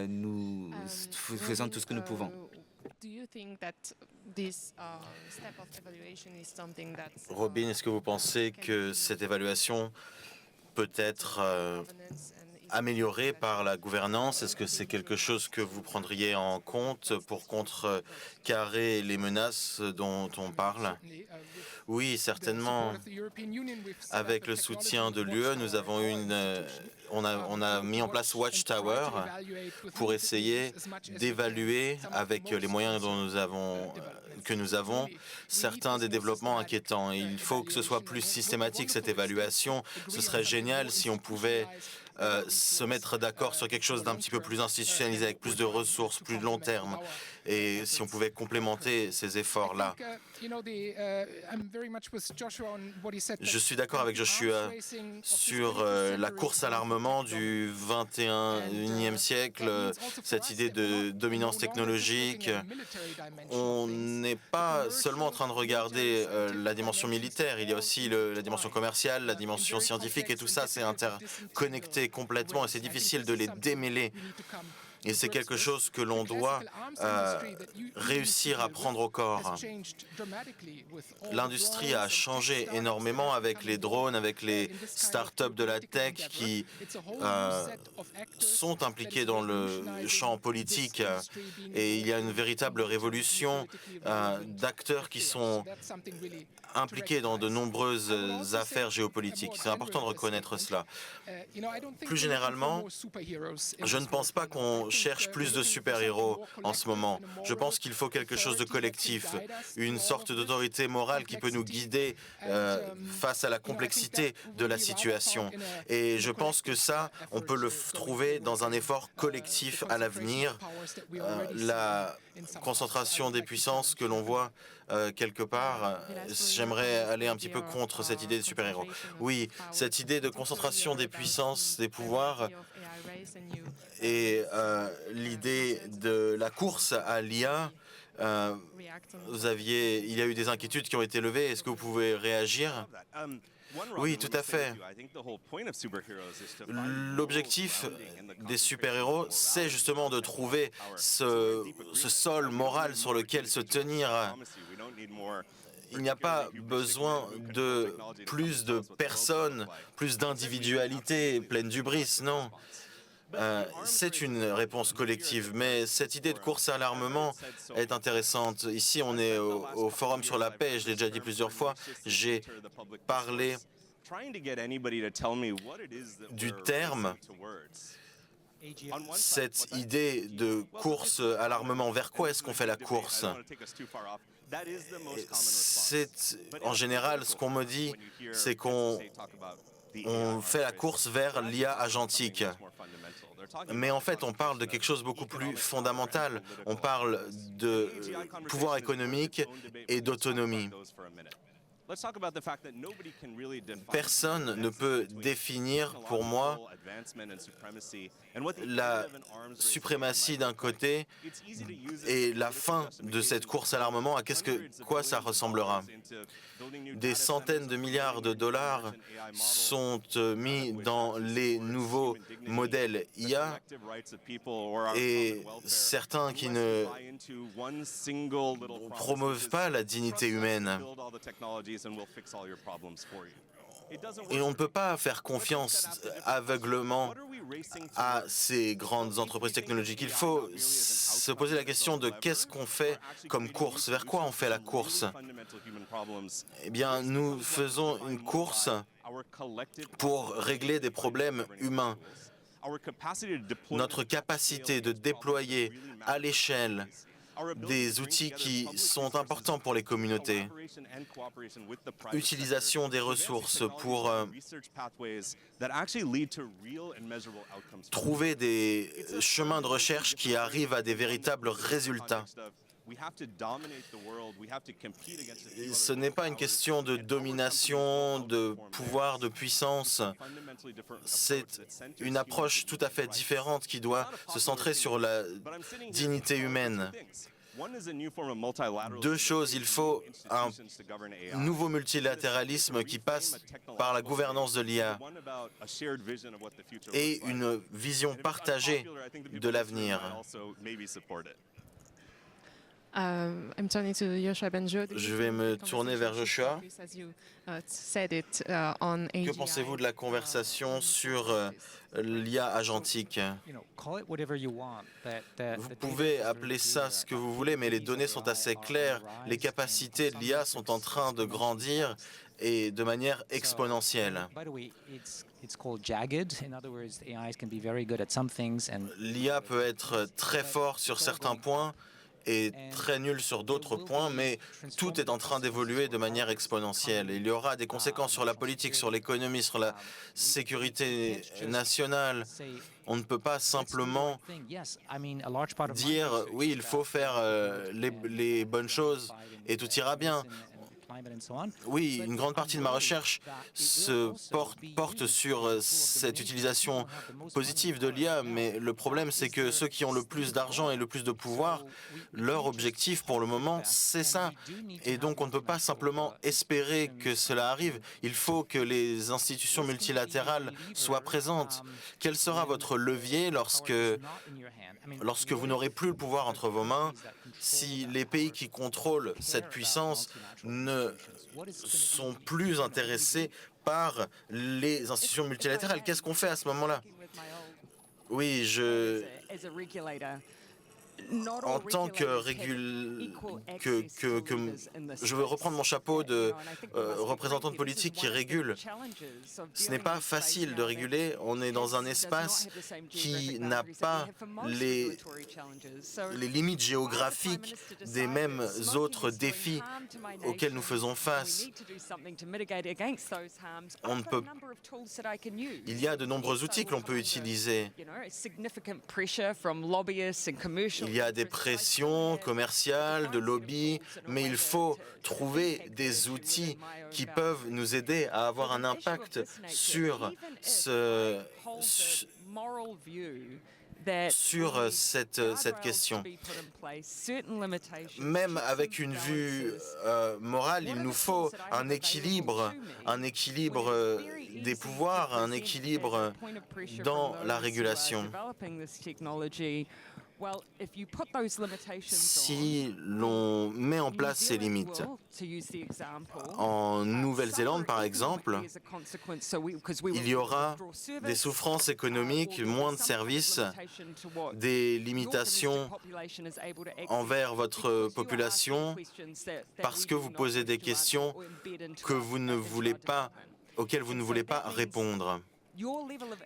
B: nous faisons tout ce que nous pouvons.
C: Robin, est-ce que vous pensez que cette évaluation peut être améliorée par la gouvernance? Est-ce que c'est quelque chose que vous prendriez en compte pour contrecarrer les menaces dont on parle? Oui, certainement. Avec le soutien de l'UE, nous avons on a mis en place Watchtower pour essayer d'évaluer, avec les moyens que nous avons, certains des développements inquiétants. Il faut que ce soit plus systématique, cette évaluation. Ce serait génial si on pouvait se mettre d'accord sur quelque chose d'un petit peu plus institutionnalisé, avec plus de ressources, plus de long terme, et si on pouvait complémenter ces efforts-là. Je suis d'accord avec Joshua sur la course à l'armement du 21e siècle, cette idée de dominance technologique. On n'est pas seulement en train de regarder la dimension militaire, il y a aussi la dimension commerciale, la dimension scientifique, et tout ça, c'est interconnecté complètement, et c'est difficile de les démêler. Et c'est quelque chose que l'on doit réussir à prendre au corps. L'industrie a changé énormément avec les drones, avec les startups de la tech qui sont impliqués dans le champ politique. Et il y a une véritable révolution d'acteurs qui sont impliqués dans de nombreuses affaires géopolitiques. C'est important de reconnaître cela. Plus généralement, je ne pense pas qu'on cherche plus de super-héros en ce moment. Je pense qu'il faut quelque chose de collectif, une sorte d'autorité morale qui peut nous guider face à la complexité de la situation. Et je pense que ça, on peut le trouver dans un effort collectif à l'avenir. La concentration des puissances que l'on voit quelque part, j'aimerais aller un petit peu contre cette idée de super-héros. Oui, cette idée de concentration des puissances, des pouvoirs, et l'idée de la course à l'IA, il y a eu des inquiétudes qui ont été levées. Est-ce que vous pouvez réagir? Oui, tout à fait. L'objectif des super-héros, c'est justement de trouver ce sol moral sur lequel se tenir. Il n'y a pas besoin de plus de personnes, plus d'individualités pleines d'hubris, non. C'est une réponse collective, mais cette idée de course à l'armement est intéressante. Ici, on est au Forum sur la paix, je l'ai déjà dit plusieurs fois, j'ai parlé du terme, cette idée de course à l'armement. Vers quoi est-ce qu'on fait la course? C'est en général ce qu'on me dit, c'est qu'on fait la course vers l'IA agentique. Mais en fait, on parle de quelque chose de beaucoup plus fondamental. On parle de pouvoir économique et d'autonomie. Personne ne peut définir pour moi la suprématie d'un côté et la fin de cette course à l'armement, à quoi ça ressemblera? Des centaines de milliards de dollars sont mis dans les nouveaux modèles IA et certains qui ne promeuvent pas la dignité humaine. Et on ne peut pas faire confiance aveuglement à ces grandes entreprises technologiques. Il faut se poser la question de qu'est-ce qu'on fait comme course, vers quoi on fait la course. Eh bien, nous faisons une course pour régler des problèmes humains. Notre capacité de déployer à l'échelle des outils qui sont importants pour les communautés. Utilisation des ressources pour trouver des chemins de recherche qui arrivent à des véritables résultats. Ce n'est pas une question de domination, de pouvoir, de puissance. C'est une approche tout à fait différente qui doit se centrer sur la dignité humaine. Deux choses, il faut un nouveau multilatéralisme qui passe par la gouvernance de l'IA et une vision partagée de l'avenir. Je vais me tourner vers Joshua. Que pensez-vous de la conversation sur l'IA agentique? Vous pouvez appeler ça ce que vous voulez, mais les données sont assez claires. Les capacités de l'IA sont en train de grandir et de manière exponentielle. L'IA peut être très fort sur certains points et très nul sur d'autres points, mais tout est en train d'évoluer de manière exponentielle. Il y aura des conséquences sur la politique, sur l'économie, sur la sécurité nationale. On ne peut pas simplement dire « oui, il faut faire les bonnes choses et tout ira bien ». Oui, une grande partie de ma recherche porte sur cette utilisation positive de l'IA, mais le problème, c'est que ceux qui ont le plus d'argent et le plus de pouvoir, leur objectif pour le moment, c'est ça. Et donc, on ne peut pas simplement espérer que cela arrive. Il faut que les institutions multilatérales soient présentes. Quel sera votre levier lorsque vous n'aurez plus le pouvoir entre vos mains, si les pays qui contrôlent cette puissance ne sont plus intéressés par les institutions multilatérales? Qu'est-ce qu'on fait à ce moment-là? Oui, en tant que je veux reprendre mon chapeau de représentante politique qui régule. Ce n'est pas facile de réguler. On est dans un espace qui n'a pas les limites géographiques des mêmes autres défis auxquels nous faisons face. Il y a de nombreux outils que l'on peut utiliser. Il y a des pressions commerciales, de lobby, mais il faut trouver des outils qui peuvent nous aider à avoir un impact sur cette question. Même avec une vue morale, il nous faut un équilibre des pouvoirs, un équilibre dans la régulation. Si l'on met en place ces limites, en Nouvelle-Zélande par exemple, il y aura des souffrances économiques, moins de services, des limitations envers votre population parce que vous posez des questions auxquelles vous ne voulez pas répondre.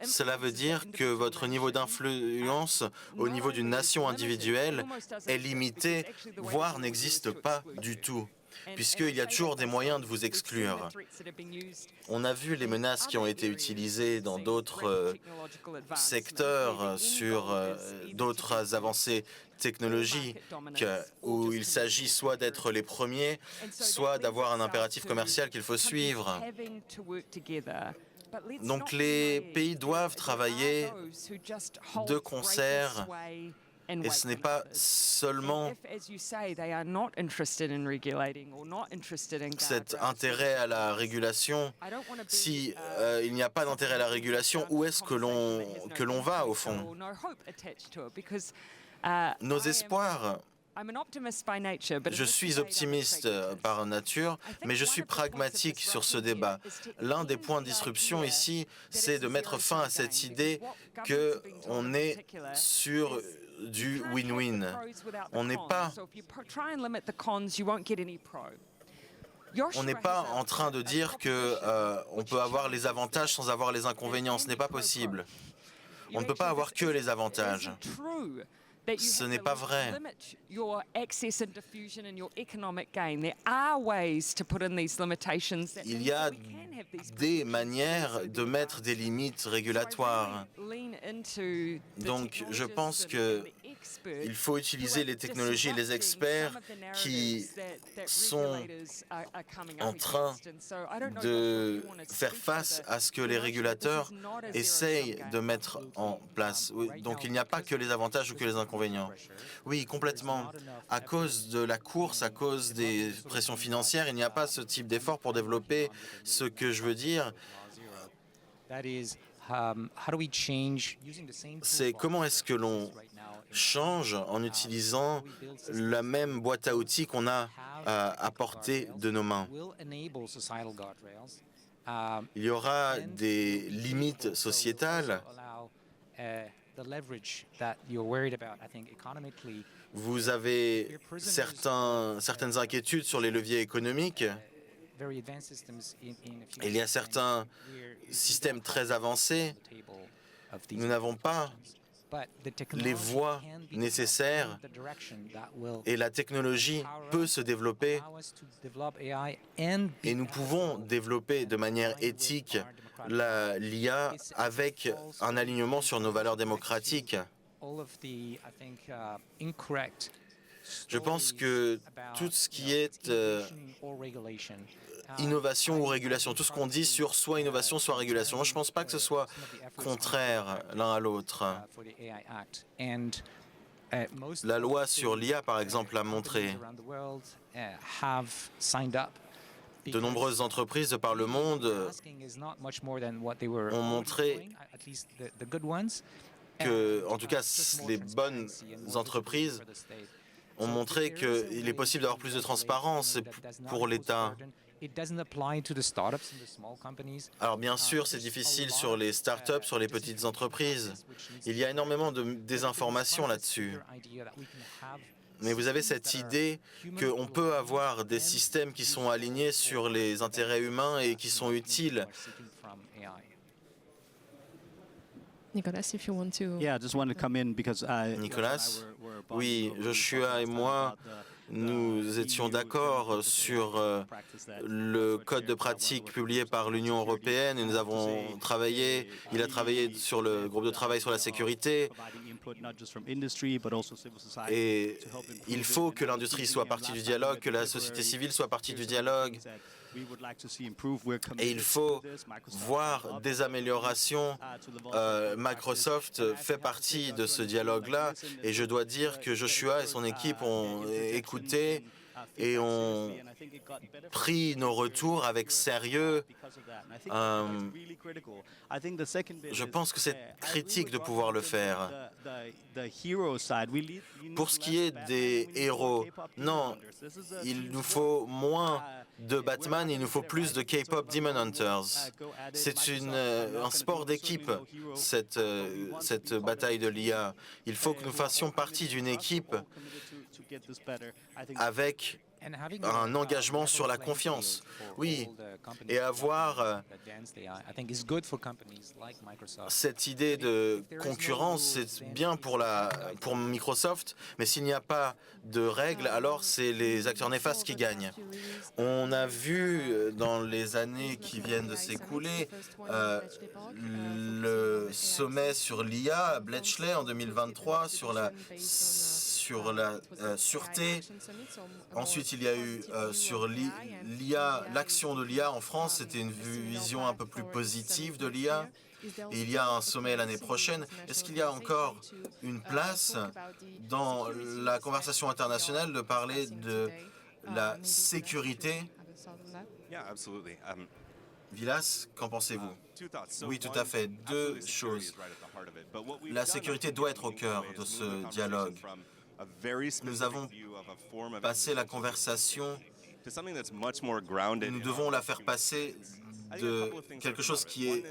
C: Cela veut dire que votre niveau d'influence au niveau d'une nation individuelle est limité, voire n'existe pas du tout, puisqu'il y a toujours des moyens de vous exclure. On a vu les menaces qui ont été utilisées dans d'autres secteurs sur d'autres avancées technologiques où il s'agit soit d'être les premiers, soit d'avoir un impératif commercial qu'il faut suivre. Donc les pays doivent travailler de concert et ce n'est pas seulement cet intérêt à la régulation. Si il n'y a pas d'intérêt à la régulation, où est-ce que l'on va au fond? Nos espoirs. Je suis optimiste par nature, mais je suis pragmatique sur ce débat. L'un des points de disruption ici, c'est de mettre fin à cette idée qu'on est sur du win-win. On n'est pas en train de dire qu'on peut avoir les avantages sans avoir les inconvénients. Ce n'est pas possible. On ne peut pas avoir que les avantages. Ce n'est pas vrai. Il y a des manières de mettre des limites régulatoires. Donc, je pense qu'il faut utiliser les technologies et les experts qui sont en train de faire face à ce que les régulateurs essayent de mettre en place. Donc, il n'y a pas que les avantages ou que les inconvénients. Oui, complètement. À cause de la course, à cause des pressions financières, il n'y a pas ce type d'effort pour développer ce que je veux dire. C'est comment est-ce que l'on change en utilisant la même boîte à outils qu'on a à portée de nos mains. Il y aura des limites sociétales. Vous avez certaines inquiétudes sur les leviers économiques. Il y a certains systèmes très avancés. Nous n'avons pas les voies nécessaires et la technologie peut se développer et nous pouvons développer de manière éthique l'IA avec un alignement sur nos valeurs démocratiques. Je pense que tout ce qui est innovation ou régulation, tout ce qu'on dit sur soit innovation, soit régulation, moi, je ne pense pas que ce soit contraire l'un à l'autre. La loi sur l'IA, par exemple, l'a montré. De nombreuses entreprises de par le monde ont montré que, en tout cas, les bonnes entreprises ont montré qu'il est possible d'avoir plus de transparence pour l'État. Alors bien sûr, c'est difficile sur les startups, sur les petites entreprises. Il y a énormément de désinformation là-dessus. Mais vous avez cette idée qu'on peut avoir des systèmes qui sont alignés sur les intérêts humains et qui sont utiles.
A: Nicolas, if you want to.
D: Yeah, I just wanted to come in because
C: Nicolas, oui, Joshua et moi, nous étions d'accord sur le code de pratique publié par l'Union européenne et nous avons travaillé, il a travaillé sur le groupe de travail sur la sécurité et il faut que l'industrie soit partie du dialogue, que la société civile soit partie du dialogue. Et il faut voir des améliorations. Microsoft fait partie de ce dialogue-là et je dois dire que Joshua et son équipe ont écouté et ont pris nos retours avec sérieux. Je pense que c'est critique de pouvoir le faire. Pour ce qui est des héros, non, il nous faut moins de Batman, il nous faut plus de K-pop Demon Hunters. C'est un sport d'équipe, cette bataille de l'IA. Il faut que nous fassions partie d'une équipe avec un engagement sur la confiance. Oui, et avoir cette idée de concurrence, c'est bien pour Microsoft, mais s'il n'y a pas de règles, alors c'est les acteurs néfastes qui gagnent. On a vu dans les années qui viennent de s'écouler le sommet sur l'IA à Bletchley en 2023 sur sur la sûreté. Ensuite, il y a eu sur l'IA, l'action de l'IA en France. C'était une vision un peu plus positive de l'IA. Et il y a un sommet l'année prochaine. Est-ce qu'il y a encore une place dans la conversation internationale de parler de la sécurité? Vilas, qu'en pensez-vous? Oui, tout à fait. Deux choses. La sécurité doit être au cœur de ce dialogue. Nous avons passé la conversation, nous devons la faire passer de quelque chose qui est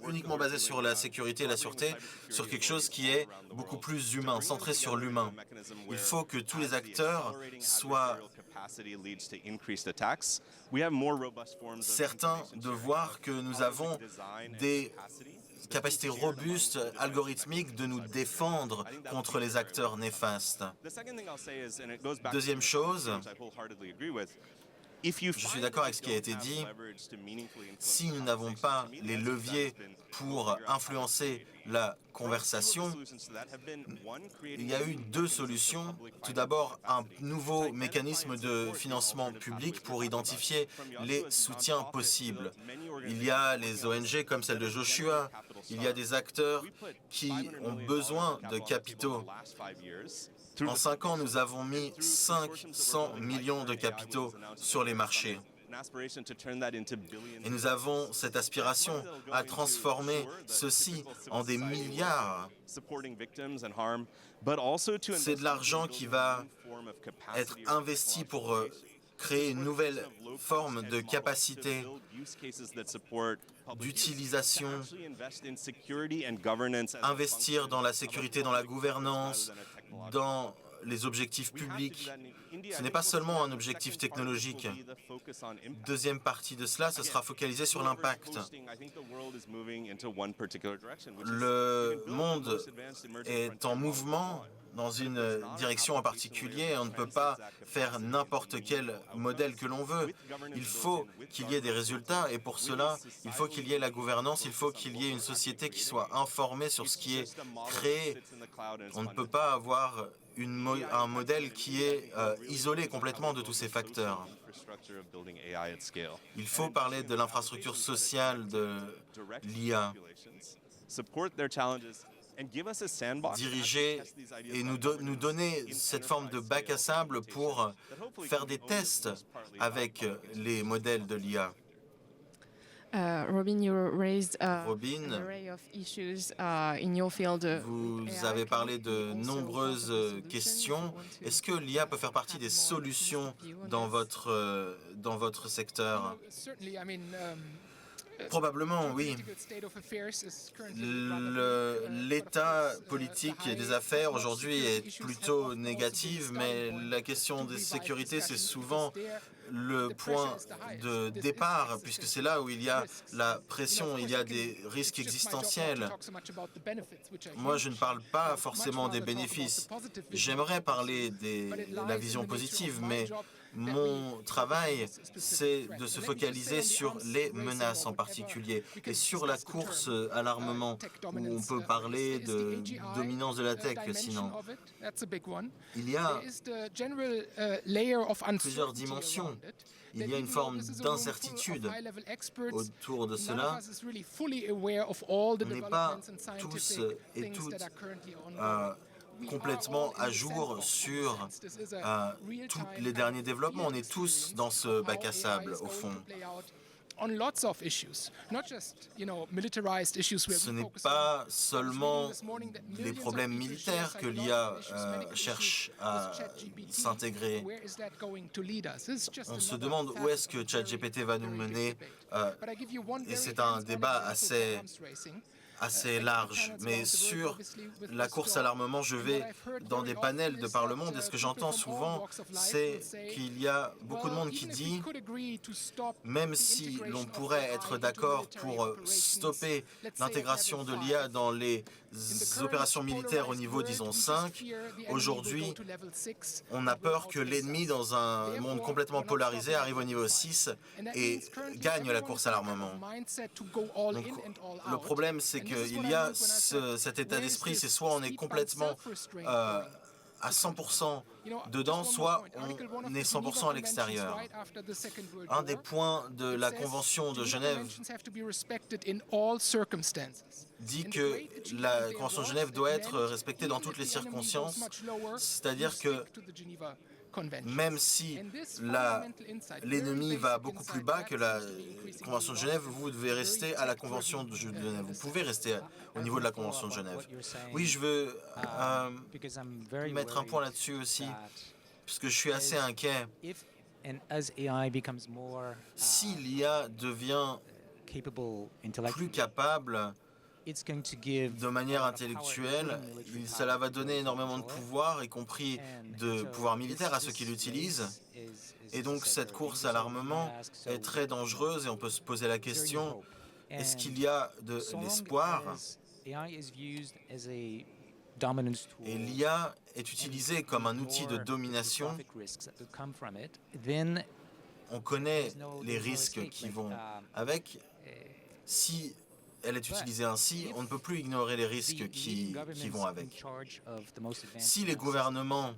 C: uniquement basé sur la sécurité et la sûreté, sur quelque chose qui est beaucoup plus humain, centré sur l'humain. Il faut que tous les acteurs soient certains de voir que nous avons des capacités robustes, algorithmiques, de nous défendre contre les acteurs néfastes. Deuxième chose, je suis d'accord avec ce qui a été dit. Si nous n'avons pas les leviers pour influencer la conversation, il y a eu deux solutions. Tout d'abord, un nouveau mécanisme de financement public pour identifier les soutiens possibles. Il y a les ONG comme celle de Joshua. Il y a des acteurs qui ont besoin de capitaux. En 5 ans, nous avons mis 500 millions de capitaux sur les marchés. Et nous avons cette aspiration à transformer ceci en des milliards. C'est de l'argent qui va être investi pour créer une nouvelle forme de capacité d'utilisation, investir dans la sécurité, dans la gouvernance, dans les objectifs publics. Ce n'est pas seulement un objectif technologique. Deuxième partie de cela, ce sera focalisé sur l'impact. Le monde est en mouvement dans une direction en particulier. On ne peut pas faire n'importe quel modèle que l'on veut. Il faut qu'il y ait des résultats et pour cela, il faut qu'il y ait la gouvernance, il faut qu'il y ait une société qui soit informée sur ce qui est créé. On ne peut pas avoir un modèle qui est isolé complètement de tous ces facteurs. Il faut parler de l'infrastructure sociale de l'IA, diriger et nous donner cette forme de bac à sable pour faire des tests avec les modèles de l'IA.
A: Robin, you raised
C: Robin,
A: an array of issues in your field.
C: Vous avez parlé de nombreuses questions. Est-ce que l'IA peut faire partie des solutions dans votre secteur? Probablement, oui. L'état politique et des affaires aujourd'hui est plutôt négatif, mais la question de sécurité, c'est souvent le point de départ, puisque c'est là où il y a la pression, il y a des risques existentiels. Moi, je ne parle pas forcément des bénéfices. J'aimerais parler de la vision positive, mais mon travail, c'est de se focaliser sur les menaces en particulier et sur la course à l'armement, où on peut parler de dominance de la tech sinon. Il y a plusieurs dimensions. Il y a une forme d'incertitude autour de cela. On n'est pas tous et toutes complètement à jour sur tous les derniers développements. On est tous dans ce bac à sable, au fond. Ce n'est pas seulement les problèmes militaires que l'IA cherche à s'intégrer. On se demande où est-ce que ChatGPT va nous mener, et c'est un débat assez large, mais sur la course à l'armement, je vais dans des panels de par le monde et ce que j'entends souvent, c'est qu'il y a beaucoup de monde qui dit, même si l'on pourrait être d'accord pour stopper l'intégration de l'IA dans les opérations militaires au niveau, disons, 5, aujourd'hui, on a peur que l'ennemi, dans un monde complètement polarisé, arrive au niveau 6 et gagne la course à l'armement. Donc, le problème, c'est qu'il y a cet état d'esprit, c'est soit on est complètement à 100% dedans, soit on est 100% à l'extérieur. Un des points de la Convention de Genève dit que la Convention de Genève doit être respectée dans toutes les circonstances, c'est-à-dire que même si l'ennemi va beaucoup plus bas que la Convention de Genève, vous devez rester à la Convention de Genève. Vous pouvez rester au niveau de la Convention de Genève. Oui, je veux mettre un point là-dessus aussi, puisque je suis assez inquiet. Si l'IA devient plus capable de manière intellectuelle, cela va donner énormément de pouvoir, y compris de pouvoir militaire à ceux qui l'utilisent. Et donc cette course à l'armement est très dangereuse et on peut se poser la question, est-ce qu'il y a de l'espoir? Et l'IA est utilisée comme un outil de domination. On connaît les risques qui vont avec. Si elle est utilisée ainsi, on ne peut plus ignorer les risques qui vont avec. Si les gouvernements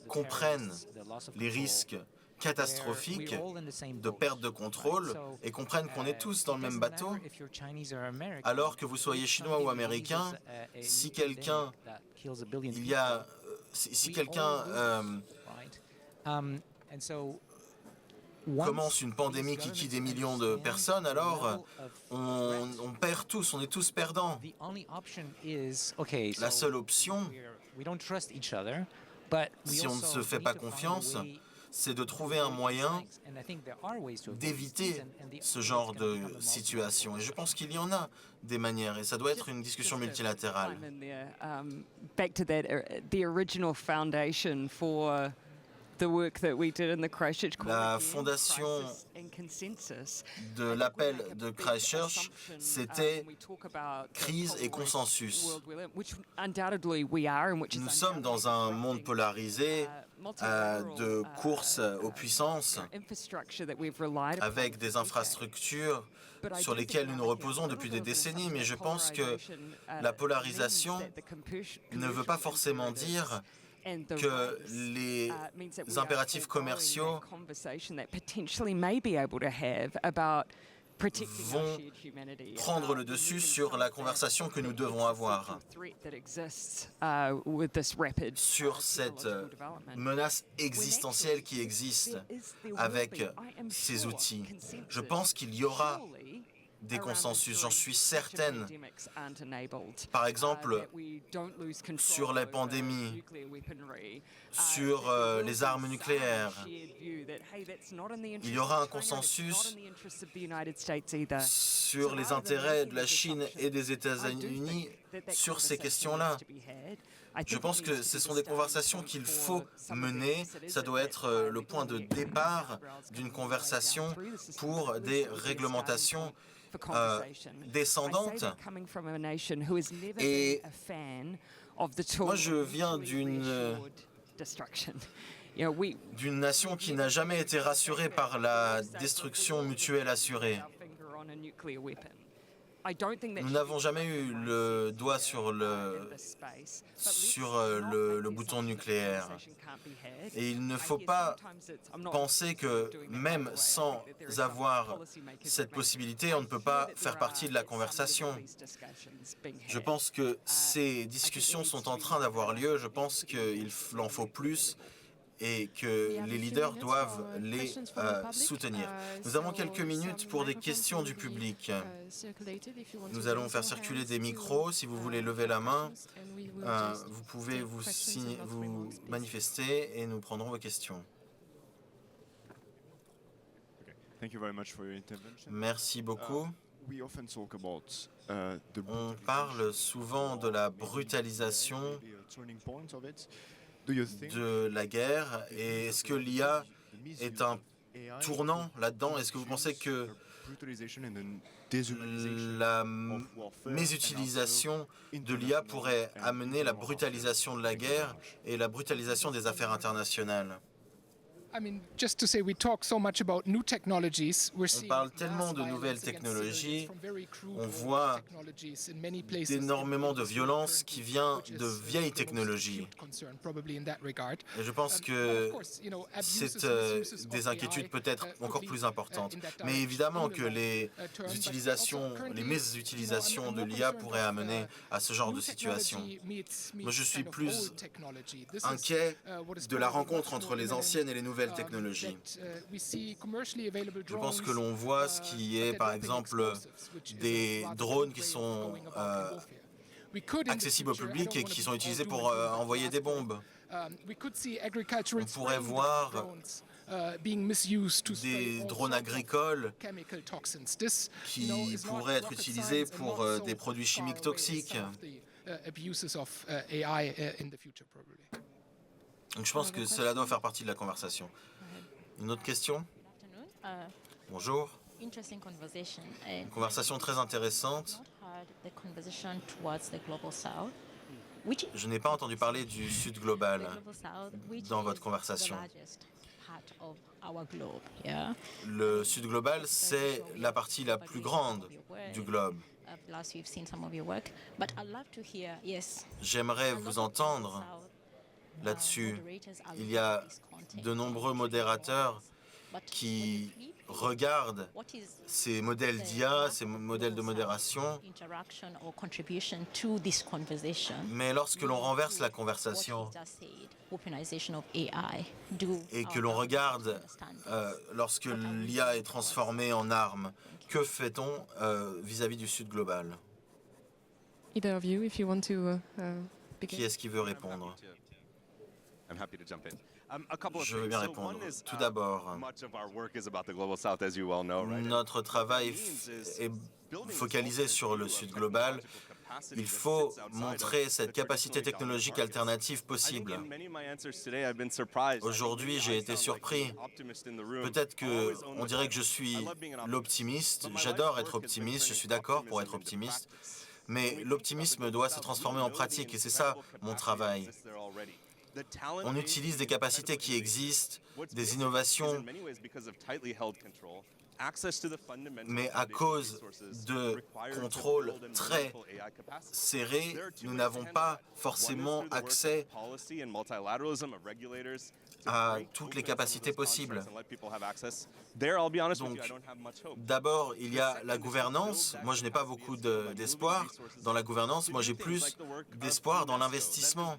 C: comprennent les risques catastrophiques de perte de contrôle et comprennent qu'on est tous dans le même bateau, alors que vous soyez chinois ou américain, si quelqu'un commence une pandémie qui tue des millions de personnes, alors on perd tous, on est tous perdants. La seule option, si on ne se fait pas confiance, c'est de trouver un moyen d'éviter ce genre de situation. Et je pense qu'il y en a des manières, et ça doit être une discussion multilatérale.
D: Back to that, the original foundation for
C: la fondation de l'appel de Christchurch, c'était crise et consensus. Nous sommes dans un monde polarisé de course aux puissances avec des infrastructures sur lesquelles nous nous reposons depuis des décennies, mais je pense que la polarisation ne veut pas forcément dire que les impératifs commerciaux vont prendre le dessus sur la conversation que nous devons avoir sur cette menace existentielle qui existe avec ces outils. Je pense qu'il y aura des consensus, j'en suis certaine. Par exemple, sur les pandémies, sur les armes nucléaires, il y aura un consensus sur les intérêts de la Chine et des États-Unis sur ces questions-là. Je pense que ce sont des conversations qu'il faut mener. Ça doit être le point de départ d'une conversation pour des réglementations descendante. Et moi, je viens d'une nation qui n'a jamais été rassurée par la destruction mutuelle assurée. Nous n'avons jamais eu le doigt sur le bouton nucléaire. Et il ne faut pas penser que même sans avoir cette possibilité, on ne peut pas faire partie de la conversation. Je pense que ces discussions sont en train d'avoir lieu. Je pense qu'il en faut plus et que les leaders doivent les soutenir. Nous avons quelques minutes pour des questions du public. Nous allons faire circuler des micros. Si vous voulez lever la main, vous pouvez vous manifester et nous prendrons vos questions. Merci beaucoup. On parle souvent de la brutalisation de la guerre. Et est-ce que l'IA est un tournant là-dedans? Est-ce que vous pensez que la mésutilisation de l'IA pourrait amener la brutalisation de la guerre et la brutalisation des affaires internationales? On parle tellement de nouvelles technologies, on voit énormément de violence qui vient de vieilles technologies. Et je pense que c'est des inquiétudes peut-être encore plus importantes. Mais évidemment que les mésutilisations de l'IA pourraient amener à ce genre de situation. Moi, je suis plus inquiet de la rencontre entre les anciennes et les nouvelles technologies. Je pense que l'on voit ce qui est, par exemple, des drones qui sont accessibles au public et qui sont utilisés pour envoyer des bombes. On pourrait voir des drones agricoles qui pourraient être utilisés pour des produits chimiques toxiques. Donc je pense que cela doit faire partie de la conversation. Une autre question? Bonjour. Une conversation très intéressante. Je n'ai pas entendu parler du Sud global dans votre conversation. Le Sud global, c'est la partie la plus grande du globe. J'aimerais vous entendre là-dessus. Il y a de nombreux modérateurs qui regardent ces modèles d'IA, ces modèles de modération, mais lorsque l'on renverse la conversation et que l'on regarde lorsque l'IA est transformée en arme, que fait-on vis-à-vis du Sud global?
A: Either of you, if you want to begin.
C: Qui est-ce qui veut répondre? Je veux bien répondre. Tout d'abord, notre travail est focalisé sur le Sud global. Il faut montrer cette capacité technologique alternative possible. Aujourd'hui, j'ai été surpris. Peut-être qu'on dirait que je suis l'optimiste. J'adore être optimiste, je suis d'accord pour être optimiste. Mais l'optimisme doit se transformer en pratique et c'est ça mon travail. On utilise des capacités qui existent, des innovations, mais à cause de contrôles très serrés, nous n'avons pas forcément accès à toutes les capacités possibles. Donc, d'abord, il y a la gouvernance. Moi, je n'ai pas beaucoup d'espoir dans la gouvernance. Moi, j'ai plus d'espoir dans l'investissement.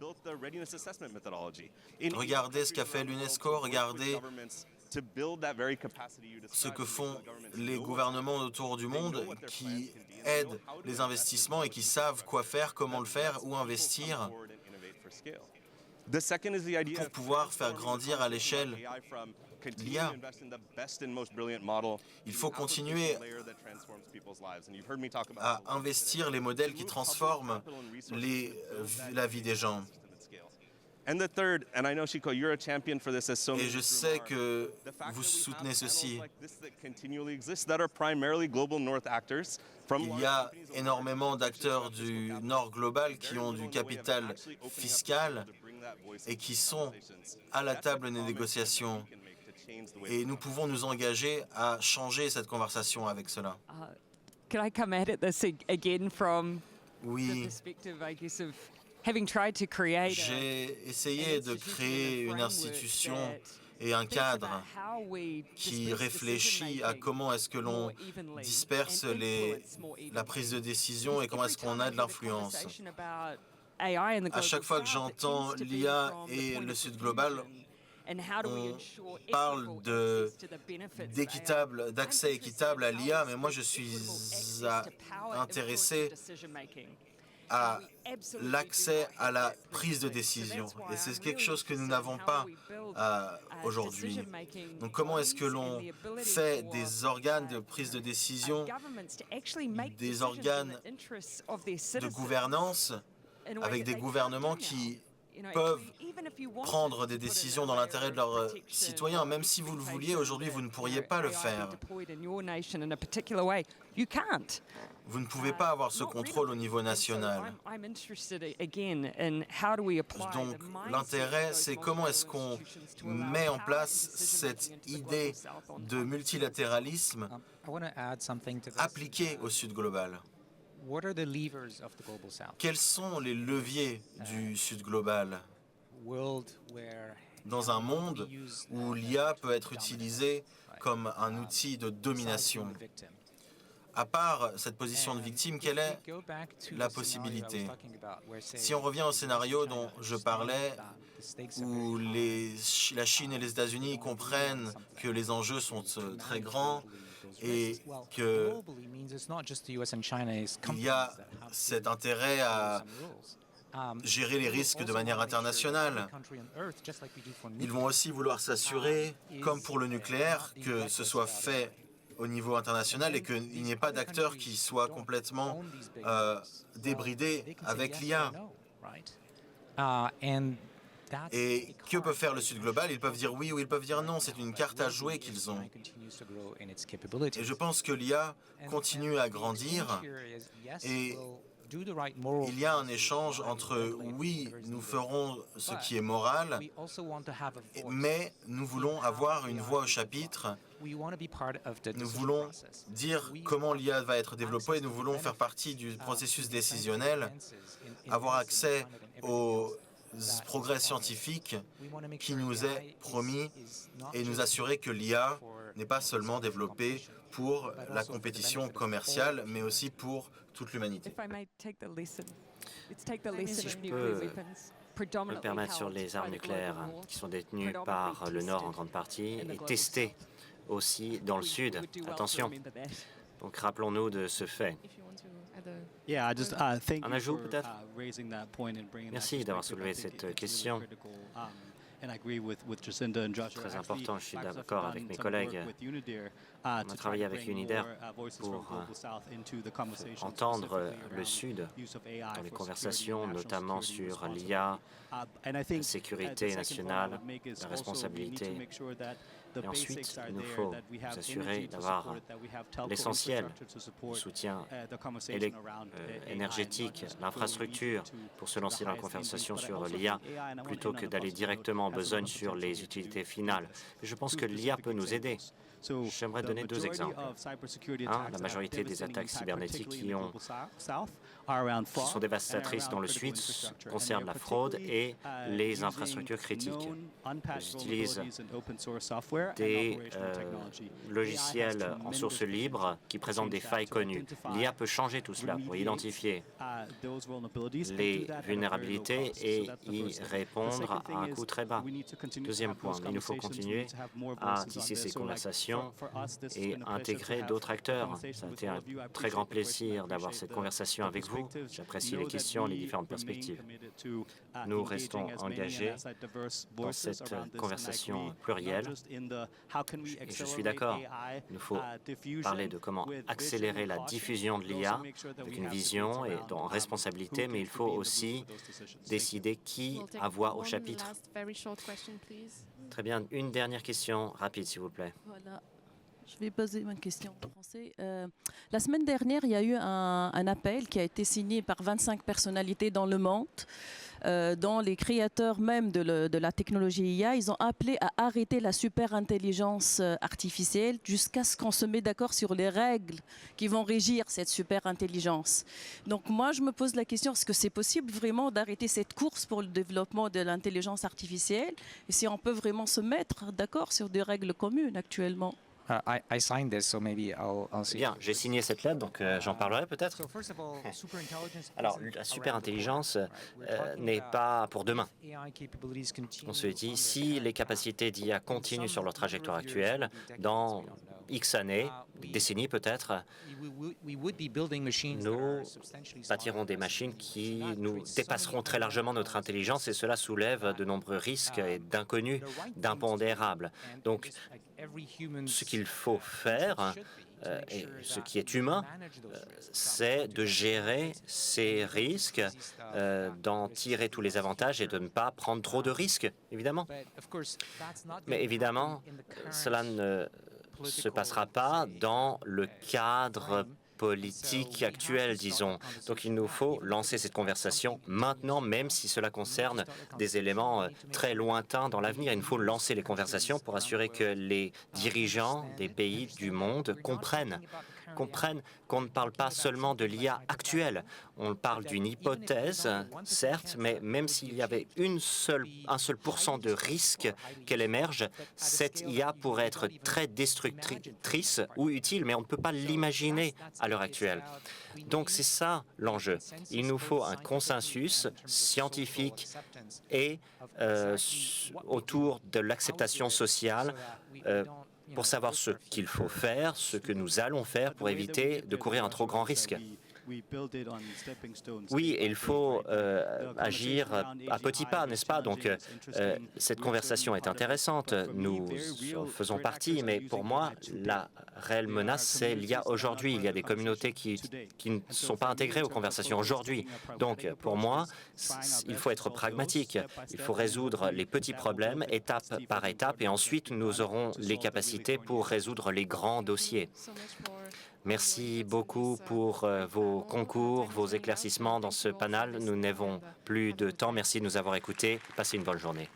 C: Regardez ce qu'a fait l'UNESCO, regardez ce que font les gouvernements autour du monde qui aident les investissements et qui savent quoi faire, comment le faire, où investir pour pouvoir faire grandir à l'échelle l'IA. Il faut continuer à investir les modèles qui transforment la vie des gens. Et je sais que vous soutenez ceci. Il y a énormément d'acteurs du Nord global qui ont du capital fiscal et qui sont à la table des négociations. Et nous pouvons nous engager à changer cette conversation avec cela.
D: Can I come at this again from
C: Oui.
D: the perspective, I guess, of having tried to create
C: J'ai essayé de créer une institution et un cadre qui réfléchit à comment est-ce que l'on disperse la prise de décision et comment est-ce qu'on a de l'influence. À chaque fois que j'entends l'IA et le Sud global, on parle d'accès équitable à l'IA, mais moi je suis intéressé à l'accès à la prise de décision. Et c'est quelque chose que nous n'avons pas aujourd'hui. Donc comment est-ce que l'on fait des organes de prise de décision, des organes de gouvernance avec des gouvernements qui peuvent prendre des décisions dans l'intérêt de leurs citoyens. Même si vous le vouliez, aujourd'hui, vous ne pourriez pas le faire. Vous ne pouvez pas avoir ce contrôle au niveau national. Donc l'intérêt, c'est comment est-ce qu'on met en place cette idée de multilatéralisme appliquée au Sud global. Quels sont les leviers du Sud global dans un monde où l'IA peut être utilisée comme un outil de domination? À part cette position de victime, quelle est la possibilité? Si on revient au scénario dont je parlais, où la Chine et les États-Unis comprennent que les enjeux sont très grands et qu'il y a cet intérêt à gérer les risques de manière internationale. Ils vont aussi vouloir s'assurer, comme pour le nucléaire, que ce soit fait au niveau international et qu'il n'y ait pas d'acteurs qui soient complètement débridés avec l'IA. Et que peut faire le Sud global? Ils peuvent dire oui ou ils peuvent dire non. C'est une carte à jouer qu'ils ont. Et je pense que l'IA continue à grandir et il y a un échange entre oui, nous ferons ce qui est moral, mais nous voulons avoir une voix au chapitre. Nous voulons dire comment l'IA va être développée, nous voulons faire partie du processus décisionnel, avoir accès aux progrès scientifiques qui nous est promis et nous assurer que l'IA n'est pas seulement développée pour la compétition commerciale, mais aussi pour toute l'humanité.
E: Si je peux me permettre sur les armes nucléaires qui sont détenues par le Nord en grande partie et testées aussi dans le Sud. Attention. Donc rappelons-nous de ce fait. Un ajout peut-être? Merci d'avoir soulevé cette question. Très important, je suis d'accord avec mes collègues. On a travaillé avec Unidair pour entendre le Sud dans les conversations, notamment sur l'IA, la sécurité nationale, la responsabilité. Et ensuite, il nous faut nous assurer d'avoir l'essentiel, le soutien énergétique, l'infrastructure pour se lancer dans la conversation sur l'IA, plutôt que d'aller directement en besogne sur les utilités finales. Je pense que l'IA peut nous aider. J'aimerais donner deux exemples. Un, la majorité des attaques cybernétiques qui sont dévastatrices dans le Sud concernent la fraude et les infrastructures critiques. Elles utilisent des logiciels en source libre qui présentent des failles connues. L'IA peut changer tout cela pour identifier les vulnérabilités et y répondre à un coût très bas. Deuxième point, il nous faut continuer à tisser ces conversations et intégrer d'autres acteurs. Ça a été un très grand plaisir d'avoir cette conversation avec vous. J'apprécie les questions, les différentes perspectives. Nous restons engagés dans cette conversation plurielle. Et je suis d'accord, il nous faut parler de comment accélérer la diffusion de l'IA avec une vision et en responsabilité, mais il faut aussi décider qui a voix au chapitre. Très bien, une dernière question rapide, s'il vous plaît.
F: Voilà. Je vais poser ma question en français. La semaine dernière, il y a eu un appel qui a été signé par 25 personnalités dans le monde, dont les créateurs même de la technologie IA. Ils ont appelé à arrêter la super-intelligence artificielle jusqu'à ce qu'on se mette d'accord sur les règles qui vont régir cette super-intelligence. Donc moi, je me pose la question, est-ce que c'est possible vraiment d'arrêter cette course pour le développement de l'intelligence artificielle? Et si on peut vraiment se mettre d'accord sur des règles communes actuellement?
G: I signed this, so maybe I'll see.
E: Bien, j'ai signé cette lettre, donc j'en parlerai peut-être. Alors, la superintelligence n'est pas pour demain. On se dit, si les capacités d'IA continuent sur leur trajectoire actuelle, dans X années, des décennies peut-être, nous bâtirons des machines qui nous dépasseront très largement notre intelligence et cela soulève de nombreux risques et d'inconnus, d'impondérables. Donc, ce qu'il faut faire, et ce qui est humain, c'est de gérer ces risques, d'en tirer tous les avantages et de ne pas prendre trop de risques, évidemment. Mais évidemment, cela ne se passera pas dans le cadre politique actuelle, disons. Donc il nous faut lancer cette conversation maintenant, même si cela concerne des éléments très lointains dans l'avenir. Il nous faut lancer les conversations pour assurer que les dirigeants des pays du monde comprennent qu'on ne parle pas seulement de l'IA actuelle. On parle d'une hypothèse, certes, mais même s'il y avait un seul % de risque qu'elle émerge, cette IA pourrait être très destructrice ou utile, mais on ne peut pas l'imaginer à l'heure actuelle. Donc c'est ça l'enjeu. Il nous faut un consensus scientifique et autour de l'acceptation sociale pour savoir ce qu'il faut faire, ce que nous allons faire pour éviter de courir un trop grand risque. Oui, il faut agir à petits pas, n'est-ce pas? Donc, cette conversation est intéressante. Nous en faisons partie, mais pour moi, la réelle menace, c'est l'IA aujourd'hui. Il y a des communautés qui ne sont pas intégrées aux conversations aujourd'hui. Donc, pour moi, il faut être pragmatique. Il faut résoudre les petits problèmes étape par étape, et ensuite, nous aurons les capacités pour résoudre les grands dossiers. Merci beaucoup pour vos concours, vos éclaircissements dans ce panel. Nous n'avons plus de temps. Merci de nous avoir écoutés. Passez une bonne journée.